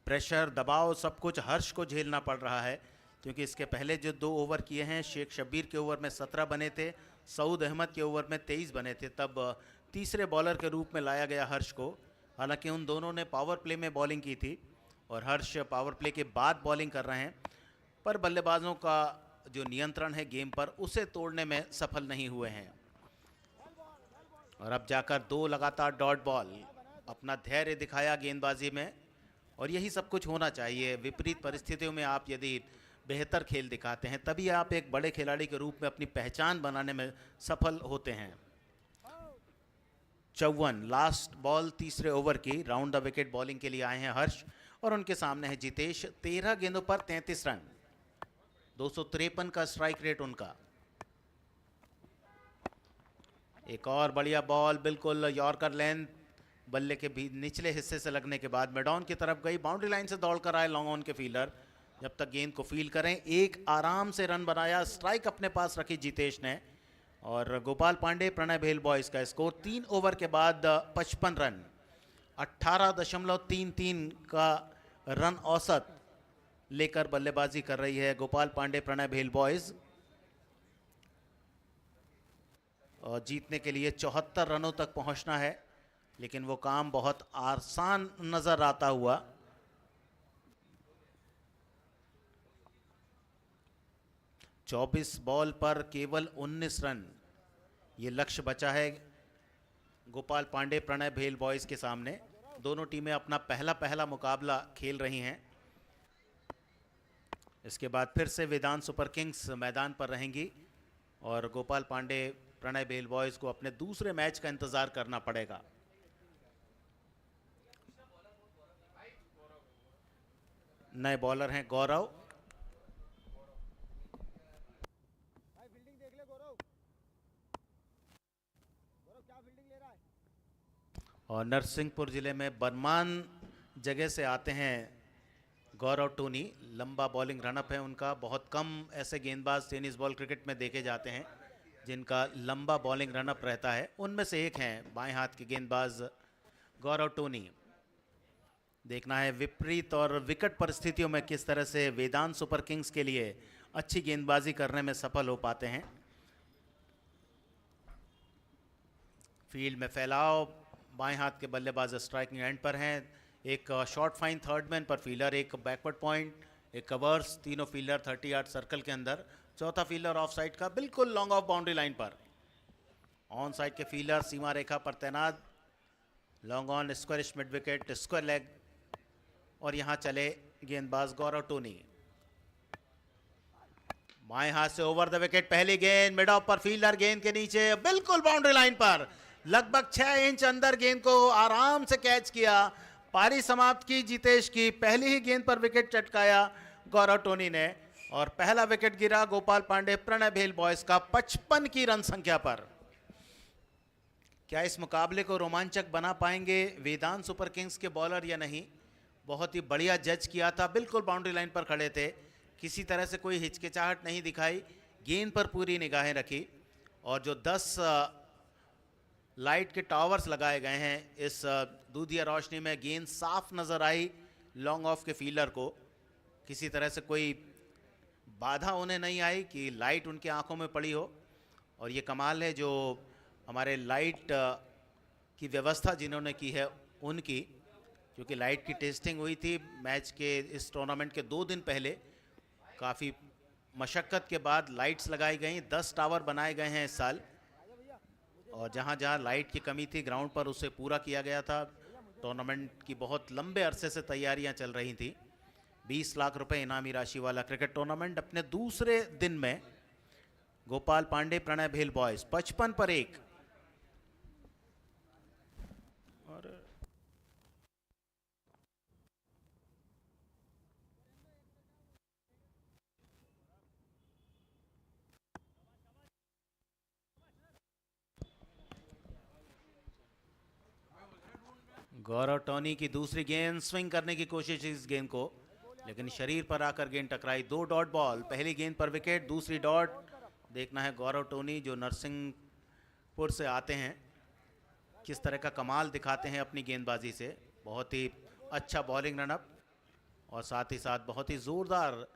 प्रेशर दबाव सब कुछ हर्ष को झेलना पड़ रहा है, क्योंकि इसके पहले जो 2 ओवर किए हैं, शेख शब्बीर के ओवर में 17 बने थे, सऊद अहमद के ओवर में 23 बने थे, तब तीसरे बॉलर के रूप में लाया गया हर्ष को। हालांकि उन दोनों ने पावर प्ले में बॉलिंग की थी, और हर्ष पावर प्ले के बाद बॉलिंग कर रहे हैं, पर बल्लेबाजों का जो नियंत्रण है गेम पर, उसे तोड़ने में सफल नहीं हुए हैं। और अब जाकर 2 लगातार डॉट बॉल, अपना धैर्य दिखाया गेंदबाजी में, और यही सब कुछ होना चाहिए। विपरीत परिस्थितियों में आप यदि बेहतर खेल दिखाते हैं, तभी आप एक बड़े खिलाड़ी के रूप में अपनी पहचान बनाने में सफल होते हैं। 54 लास्ट बॉल तीसरे ओवर की, राउंड द विकेट बॉलिंग के लिए आए हैं हर्ष, और उनके सामने है जीतेश। 13 गेंदों पर 33 रन, 253 का स्ट्राइक रेट उनका। एक और बढ़िया बॉल, बिल्कुल यॉर्कर लेंथ, बल्ले के भी निचले हिस्से से लगने के बाद मिडॉन की तरफ गई, बाउंड्री लाइन से दौड़कर आए लॉन्ग ऑन के फील्डर। जब तक गेंद को फील करें, एक आराम से रन बनाया, स्ट्राइक अपने पास रखी जीतेश ने। और गोपाल पांडे प्रणय भेल बॉयज का स्कोर 3 ओवर के बाद 55 रन। 18.33 का रन औसत लेकर बल्लेबाजी कर रही है गोपाल पांडे प्रणय भेल बॉयज, और जीतने के लिए 74 रनों तक पहुंचना है, लेकिन वो काम बहुत आसान नजर आता हुआ। चौबीस बॉल पर केवल 19 रन, ये लक्ष्य बचा है गोपाल पांडे प्रणय भेल बॉयज के सामने। दोनों टीमें अपना पहला मुकाबला खेल रही हैं। इसके बाद फिर से वेदांत सुपर किंग्स मैदान पर रहेंगी और गोपाल पांडे प्रणय भेल बॉयज को अपने दूसरे मैच का इंतजार करना पड़ेगा। नए बॉलर हैं गौरव, भाई फील्डिंग देख ले गौरव, गौरव क्या फील्डिंग ले रहा है। और नरसिंहपुर जिले में बर्मान जगह से आते हैं गौरव टोनी। लंबा बॉलिंग रनअप है उनका। बहुत कम ऐसे गेंदबाज टेनिस बॉल क्रिकेट में देखे जाते हैं जिनका लंबा बॉलिंग रनअप रहता है, उनमें से एक हैं बाएं हाथ के गेंदबाज गौरव टोनी। देखना है विपरीत और विकट परिस्थितियों में किस तरह से वेदांत सुपर किंग्स के लिए अच्छी गेंदबाजी करने में सफल हो पाते हैं। फील्ड में फैलाव, बाएं हाथ के बल्लेबाज स्ट्राइकिंग एंड पर हैं। एक शॉर्ट फाइन थर्ड मैन पर फील्डर, एक बैकवर्ड पॉइंट, एक कवर्स, तीनों फील्डर 30 यार्ड सर्कल के अंदर। चौथा फील्डर ऑफ साइड का बिल्कुल लॉन्ग ऑफ बाउंड्री लाइन पर। ऑन साइड के फील्डर सीमा रेखा पर तैनात। Long on, squarish mid wicket, square leg, और यहां चले गेंदबाज गौरव टोनी। बाएं हाथ से ओवर द विकेट पहली गेंद, मिड ऑफ पर फील्डर गेंद के नीचे बिल्कुल बाउंड्री लाइन पर, लगभग 6 इंच अंदर गेंद को आराम से कैच किया। पारी समाप्त की जीतेश की। पहली ही गेंद पर विकेट चटकाया गौरव टोनी ने, और पहला विकेट गिरा गोपाल पांडे प्रणय भेल बॉयज का 55 की रन संख्या पर। क्या इस मुकाबले को रोमांचक बना पाएंगे वेदांत सुपर किंग्स के बॉलर या नहीं? बहुत ही बढ़िया जज किया था, बिल्कुल बाउंड्री लाइन पर खड़े थे, किसी तरह से कोई हिचकिचाहट नहीं दिखाई, गेंद पर पूरी निगाहें रखी। और जो 10 लाइट के टावर्स लगाए गए हैं इस दूधिया रोशनी में, गेंद साफ नजर आई लॉन्ग ऑफ के फील्डर को। किसी तरह से कोई बाधा उन्हें नहीं आई कि लाइट उनकी आंखों में पड़ी हो। और ये कमाल है जो हमारे लाइट की व्यवस्था जिन्होंने की है उनकी, क्योंकि लाइट की टेस्टिंग हुई थी मैच के इस टूर्नामेंट के 2 दिन पहले। काफ़ी मशक्क़त के बाद लाइट्स लगाई गई, 10 टावर बनाए गए हैं इस साल, और जहां जहां लाइट की कमी थी ग्राउंड पर उसे पूरा किया गया था। टूर्नामेंट की बहुत लंबे अरसे से तैयारियां चल रही थी। 20 लाख रुपए इनामी राशि वाला क्रिकेट टूर्नामेंट अपने दूसरे दिन में गोपाल पांडे प्रणय भेल बॉयज 55 पर 1। और गौरव टोनी की दूसरी गेंद, स्विंग करने की कोशिश इस गेंद को, लेकिन शरीर पर आकर गेंद टकराई। 2 डॉट बॉल, पहली गेंद पर विकेट, दूसरी डॉट। देखना है गौरव टोनी जो नरसिंहपुर से आते हैं किस तरह का कमाल दिखाते हैं अपनी गेंदबाजी से। बहुत ही अच्छा बॉलिंग रनअप, और साथ ही साथ बहुत ही जोरदार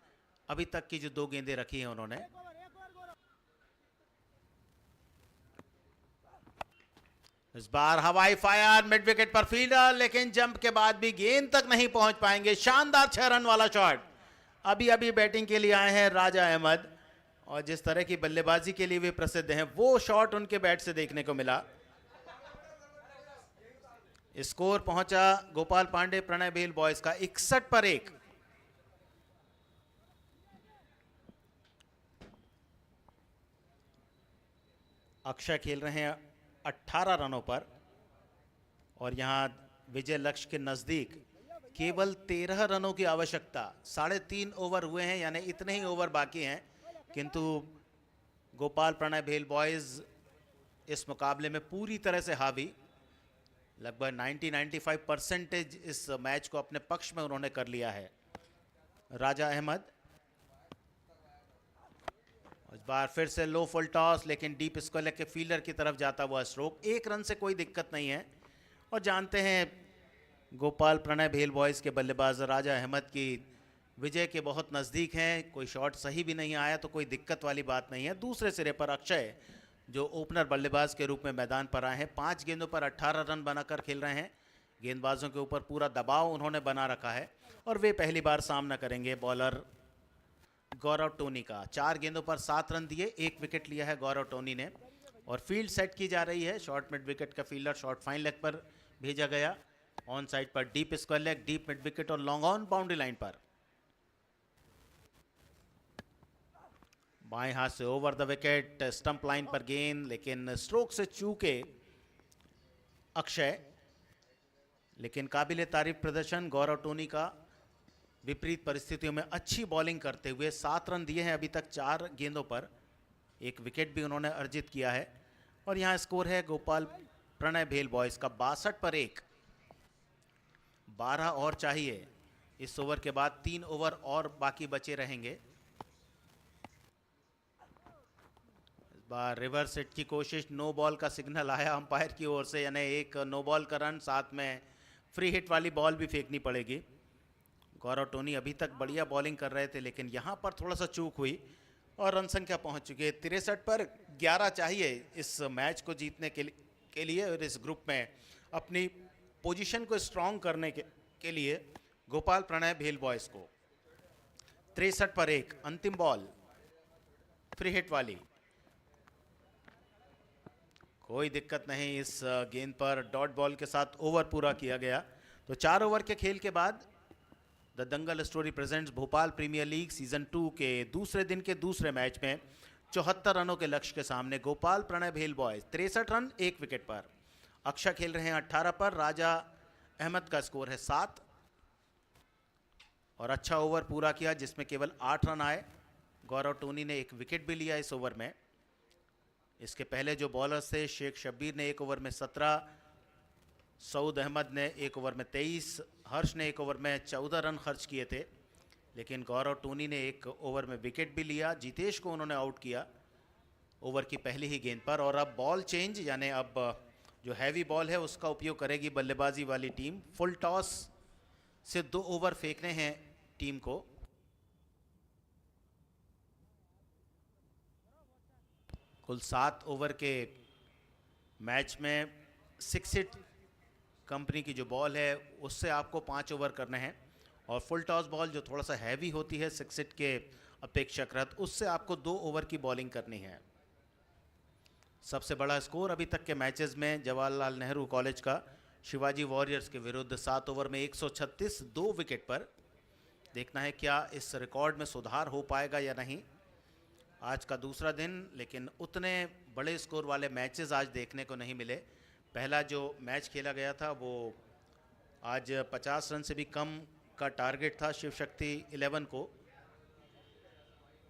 अभी तक की जो 2 गेंदें रखी हैं उन्होंने। इस बार हवाई फायर, मिड विकेट पर फील्डर, लेकिन जंप के बाद भी गेंद तक नहीं पहुंच पाएंगे। शानदार 6 रन वाला शॉट। अभी अभी बैटिंग के लिए आए हैं राजा अहमद, और जिस तरह की बल्लेबाजी के लिए वे प्रसिद्ध हैं वो शॉट उनके बैट से देखने को मिला। स्कोर पहुंचा गोपाल पांडे प्रणय भेल बॉयज का 61 पर 1। अक्षय खेल रहे हैं 18 रनों पर, और यहां विजय लक्ष्य के नजदीक केवल 13 रनों की आवश्यकता। 3.5 ओवर हुए हैं, यानी इतने ही ओवर बाकी हैं, किंतु गोपाल प्रणय भेल बॉयज इस मुकाबले में पूरी तरह से हावी। लगभग 90-95% इस मैच को अपने पक्ष में उन्होंने कर लिया है। राजा अहमद इस बार फिर से लो फुल टॉस, लेकिन डीप स्क्वायर के फील्डर की तरफ जाता हुआ स्ट्रोक। 1 रन से कोई दिक्कत नहीं है, और जानते हैं गोपाल प्रणय भेल बॉयज़ के बल्लेबाज राजा अहमद की विजय के बहुत नज़दीक हैं। कोई शॉट सही भी नहीं आया तो कोई दिक्कत वाली बात नहीं है। दूसरे सिरे पर अक्षय जो ओपनर बल्लेबाज के रूप में मैदान पर आए हैं, 5 गेंदों पर 18 रन बनाकर खेल रहे हैं। गेंदबाजों के ऊपर पूरा दबाव उन्होंने बना रखा है और वे पहली बार सामना करेंगे बॉलर गौरव टोनी का। 4 गेंदों पर 7 रन दिए, 1 विकेट लिया है गौरव टोनी ने। और फील्ड सेट की जा रही है। शॉर्ट मिड विकेट का फील्डर शॉर्ट फाइन लेग पर भेजा गया, ऑन साइड पर deep square leg, deep mid wicket और लॉन्ग ऑन बाउंड्री लाइन पर। बाएं हाथ से over the wicket, stump line पर गेंद, लेकिन स्ट्रोक से चूके अक्षय। लेकिन काबिले तारीफ प्रदर्शन गौरव टोनी का। विपरीत परिस्थितियों में अच्छी बॉलिंग करते हुए 7 रन दिए हैं अभी तक 4 गेंदों पर, 1 विकेट भी उन्होंने अर्जित किया है। और यहां स्कोर है गोपाल प्रणय भेल बॉयज का 62 पर 1। 12 और चाहिए इस ओवर के बाद, 3 ओवर और बाकी बचे रहेंगे। इस बार रिवर्स हिट की कोशिश, नो बॉल का सिग्नल आया अंपायर की ओर से, यानी एक नो बॉल का रन, साथ में फ्री हिट वाली बॉल भी फेंकनी पड़ेगी। गौरव टोनी अभी तक बढ़िया बॉलिंग कर रहे थे, लेकिन यहां पर थोड़ा सा चूक हुई और रन संख्या पहुंच चुकी है 63 पर। 11 चाहिए इस मैच को जीतने के लिए और इस ग्रुप में अपनी पोजीशन को स्ट्रांग करने के लिए गोपाल प्रणय भेल बॉयज को। 63 पर 1, अंतिम बॉल फ्री हिट वाली, कोई दिक्कत नहीं। इस गेंद पर डॉट बॉल के साथ ओवर पूरा किया गया। तो 4 ओवर के खेल के बाद the Dangal story presents Bhopal premier league season 2 के दूसरे दिन के दूसरे मैच में 74 रनों के लक्ष्य के सामने गोपाल प्रणय भेल बॉयज 63 रन 1 विकेट पर। अक्षय खेल रहे हैं 18 पर, राजा अहमद का स्कोर है 7 और अच्छा ओवर पूरा किया जिसमें केवल 8 रन आए। गौरव टोनी ने 1 विकेट भी लिया इस ओवर में। इसके पहले जो बॉलर्स थे, शेख शब्बीर ने 1 ओवर में 17, सऊद अहमद ने 1 ओवर में 23, हर्ष ने 1 ओवर में 14 रन खर्च किए थे। लेकिन गौरव टोनी ने 1 ओवर में विकेट भी लिया। जितेश को उन्होंने आउट किया ओवर की पहली ही गेंद पर। और अब बॉल चेंज, यानी अब जो हैवी बॉल है उसका उपयोग करेगी बल्लेबाजी वाली टीम। फुल टॉस से 2 ओवर फेंकने हैं टीम को। कुल 7 ओवर के मैच में 6 हिट कंपनी की जो बॉल है उससे आपको 5 ओवर करने हैं और फुल टॉस बॉल जो थोड़ा सा हैवी होती है 6 हिट के अपेक्षाकृत, उससे आपको 2 ओवर की बॉलिंग करनी है। सबसे बड़ा स्कोर अभी तक के मैचेस में जवाहरलाल नेहरू कॉलेज का शिवाजी वॉरियर्स के विरुद्ध 7 ओवर में 136 2 विकेट पर। देखना है क्या इस रिकॉर्ड में सुधार हो पाएगा या नहीं। आज का दूसरा दिन, लेकिन उतने बड़े स्कोर वाले मैचेस आज देखने को नहीं मिले। पहला जो मैच खेला गया था वो आज 50 रन से भी कम का टारगेट था शिव शक्ति 11 को।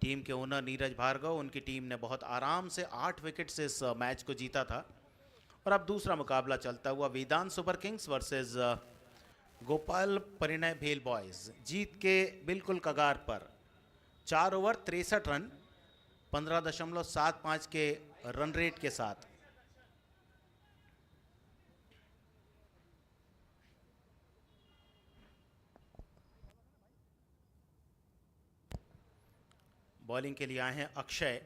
टीम के ओनर नीरज भार्गव, उनकी टीम ने बहुत आराम से 8 विकेट से इस मैच को जीता था। और अब दूसरा मुकाबला चलता हुआ वेदांत सुपर किंग्स वर्सेस गोपाल परिणय भेल बॉयज। जीत के बिल्कुल कगार पर 4 ओवर 63 रन 15.75 के रन रेट के साथ। बॉलिंग के लिए आए हैं अक्षय।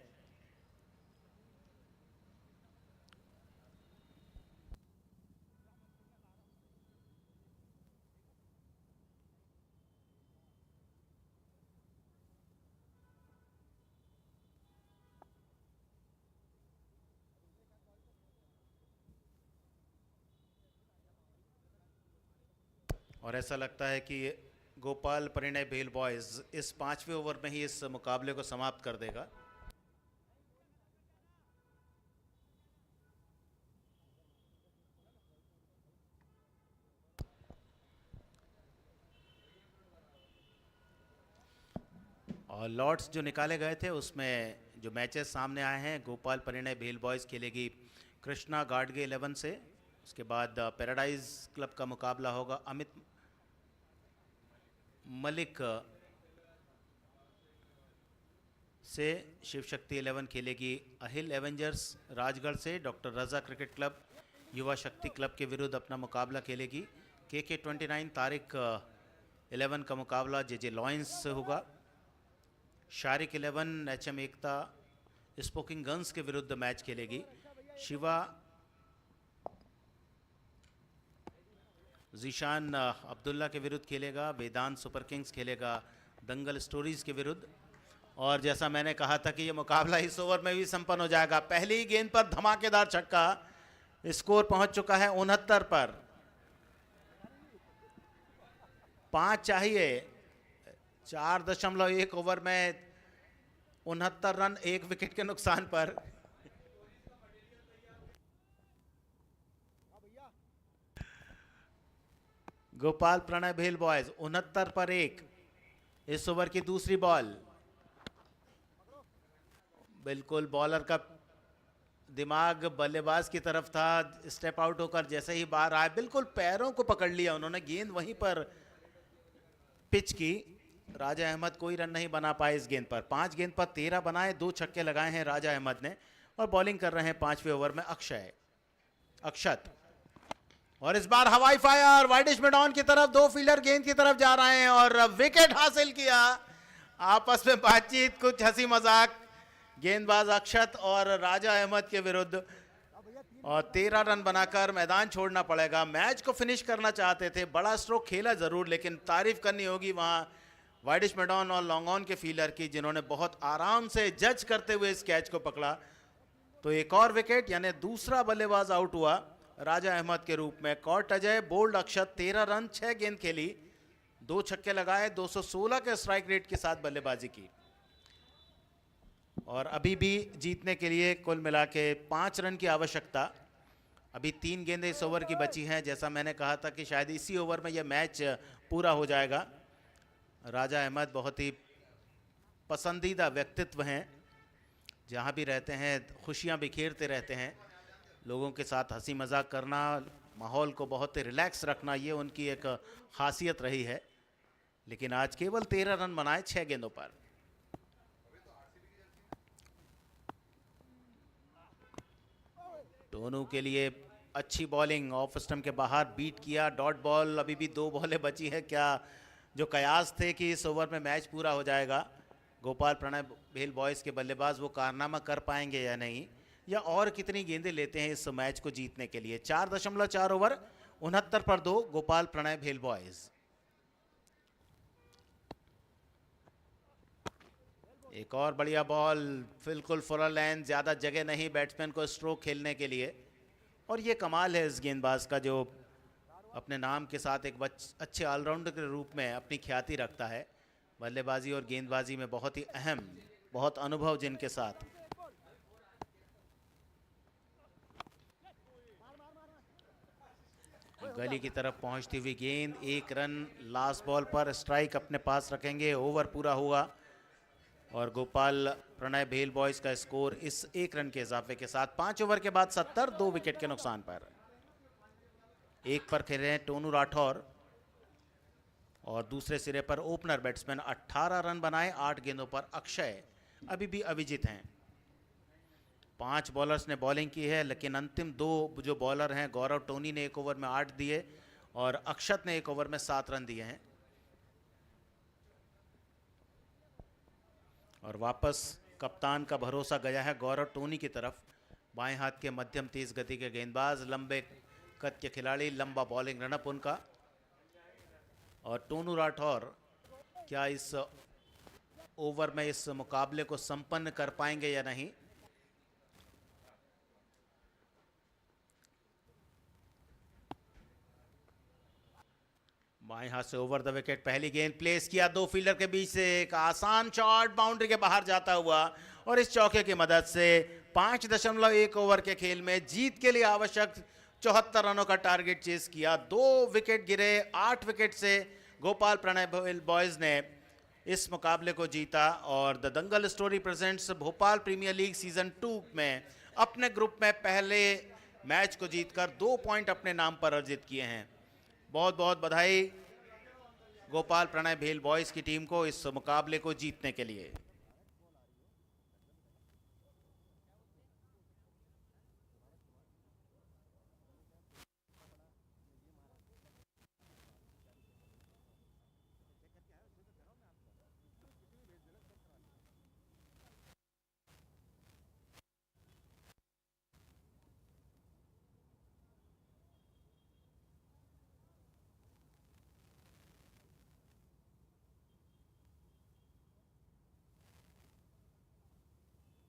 और ऐसा लगता है कि गोपाल परिणय भेल बॉयज इस 5वें ओवर में ही इस मुकाबले को समाप्त कर देगा। और लॉट्स जो निकाले गए थे उसमें जो मैचेस सामने आए हैं, गोपाल परिणय भेल बॉयज खेलेगी कृष्णा गाडगे 11 से। उसके बाद पैराडाइज क्लब का मुकाबला होगा अमित मलिक से। शिव शक्ति 11 खेलेगी अहिल एवेंजर्स राजगढ़ से। डॉक्टर रजा क्रिकेट क्लब युवा शक्ति क्लब के विरुद्ध अपना मुकाबला खेलेगी KK29 तारिक 11 का मुकाबला JJ लॉयंस से होगा। शारिक 11 HM एकता स्पोकिंग गन्स के विरुद्ध मैच खेलेगी। शिवा जीशान अब्दुल्ला के विरुद्ध खेलेगा। वेदांत सुपर किंग्स खेलेगा दंगल स्टोरीज के विरुद्ध। और जैसा मैंने कहा था कि यह मुकाबला इस ओवर में भी संपन्न हो जाएगा। पहली ही गेंद पर धमाकेदार छक्का। स्कोर पहुंच चुका है 69 पर। 5 चाहिए। 4.1 ओवर में 69 रन 1 विकेट के नुकसान पर। गोपाल प्रणय भेल बॉयज 69 पर 1। इस ओवर की दूसरी बॉल। बिल्कुल बॉलर का दिमाग बल्लेबाज की तरफ था। स्टेप आउट होकर जैसे ही बाहर आए बिल्कुल पैरों को पकड़ लिया उन्होंने। गेंद वहीं पर पिच की। राजा अहमद कोई रन नहीं बना पाए इस गेंद पर। 5 गेंद पर 13 बनाए, 2 छक्के लगाए हैं राजा अहमद ने। और बॉलिंग कर रहे हैं 5वें ओवर में अक्षत। और इस बार हवाई फायर वाइडिश मिडॉन की तरफ। 2 फील्डर गेंद की तरफ जा रहे हैं और विकेट हासिल किया। आपस में बातचीत, कुछ हंसी मजाक गेंदबाज अक्षत और राजा अहमद के विरुद्ध। और 13 रन बनाकर मैदान छोड़ना पड़ेगा। मैच को फिनिश करना चाहते थे। बड़ा स्ट्रोक खेला जरूर, लेकिन तारीफ करनी होगी वहां वाइडिश मिडॉन और लॉन्ग ऑन के फील्डर की, जिन्होंने बहुत आराम से जज करते हुए इस कैच को पकड़ा। तो एक और विकेट, यानी दूसरा बल्लेबाज आउट हुआ राजा अहमद के रूप में। कॉट अजय, बोल्ड अक्षत। 13 रन 6 गेंद खेली, 2 छक्के लगाए, 216 के स्ट्राइक रेट के साथ बल्लेबाजी की। और अभी भी जीतने के लिए कुल मिला के 5 रन की आवश्यकता। अभी 3 गेंदें इस ओवर की बची हैं। जैसा मैंने कहा था कि शायद इसी ओवर में यह मैच पूरा हो जाएगा। राजा अहमद बहुत ही पसंदीदा व्यक्तित्व हैं। जहां भी रहते हैं खुशियां बिखेरते रहते हैं। लोगों के साथ हंसी मजाक करना, माहौल को बहुत ही रिलैक्स रखना, ये उनकी एक खासियत रही है। लेकिन आज केवल 13 रन बनाए 6 गेंदों पर। दोनों के लिए अच्छी बॉलिंग। ऑफ स्टंप के बाहर बीट किया। Dot ball. अभी भी 2 बॉलें बची है। क्या जो कयास थे कि इस ओवर में मैच पूरा हो जाएगा, गोपाल प्रणय भेल बॉयज के बल्लेबाज वो कारनामा कर पाएंगे या नहीं, या और कितनी गेंदें लेते हैं इस मैच को जीतने के लिए। 4.4 ओवर 69 पर 2 गोपाल प्रणय भेल बॉयज। एक और बढ़िया बॉल, बिल्कुल फुल लेंथ, ज्यादा जगह नहीं बैट्समैन को स्ट्रोक खेलने के लिए। और ये कमाल है इस गेंदबाज का, जो अपने नाम के साथ एक अच्छे ऑलराउंडर के रूप में अपनी ख्याति रखता है। बल्लेबाजी और गेंदबाजी में बहुत ही अहम, बहुत अनुभव जिनके साथ। गली की तरफ पहुंचती हुई गेंद, 1 रन लास्ट बॉल पर। स्ट्राइक अपने पास रखेंगे, ओवर पूरा हुआ। और गोपाल प्रणय भेल बॉयज का स्कोर इस 1 रन के इजाफे के साथ 5 ओवर के बाद 70, 2 विकेट के नुकसान पर। 1 पर खेल रहे हैं टोनू राठौर। और दूसरे सिरे पर ओपनर बैट्समैन 18 रन बनाए 8 गेंदों पर अक्षय अभी भी अविजित हैं। 5 बॉलर्स ने बॉलिंग की है, लेकिन अंतिम 2 जो बॉलर हैं, गौरव टोनी ने 1 ओवर में 8 दिए और अक्षत ने 1 ओवर में 7 रन दिए हैं। और वापस कप्तान का भरोसा गया है गौरव टोनी की तरफ। बाएं हाथ के मध्यम तेज गति के गेंदबाज, लंबे कद के खिलाड़ी, लंबा बॉलिंग रनअप उनका। और टोनू राठौर क्या इस ओवर में इस मुकाबले को संपन्न कर पाएंगे या नहीं। बाएं हाथ से ओवर द विकेट पहली गेंद प्लेस किया 2 फील्डर के बीच से। एक आसान शॉट बाउंड्री के बाहर जाता हुआ। और इस चौके की मदद से 5.1 ओवर के खेल में जीत के लिए आवश्यक 74 रनों का टारगेट चेस किया। 2 विकेट गिरे। 8 विकेट से गोपाल प्रणय भेल बॉयज ने इस मुकाबले को जीता। और the Dangal story presents Bhopal premier league season 2 में अपने ग्रुप में पहले मैच को जीतकर 2 पॉइंट अपने नाम पर अर्जित किए हैं। बहुत बहुत बधाई गोपाल प्रणय भेल बॉयज की टीम को इस मुकाबले को जीतने के लिए।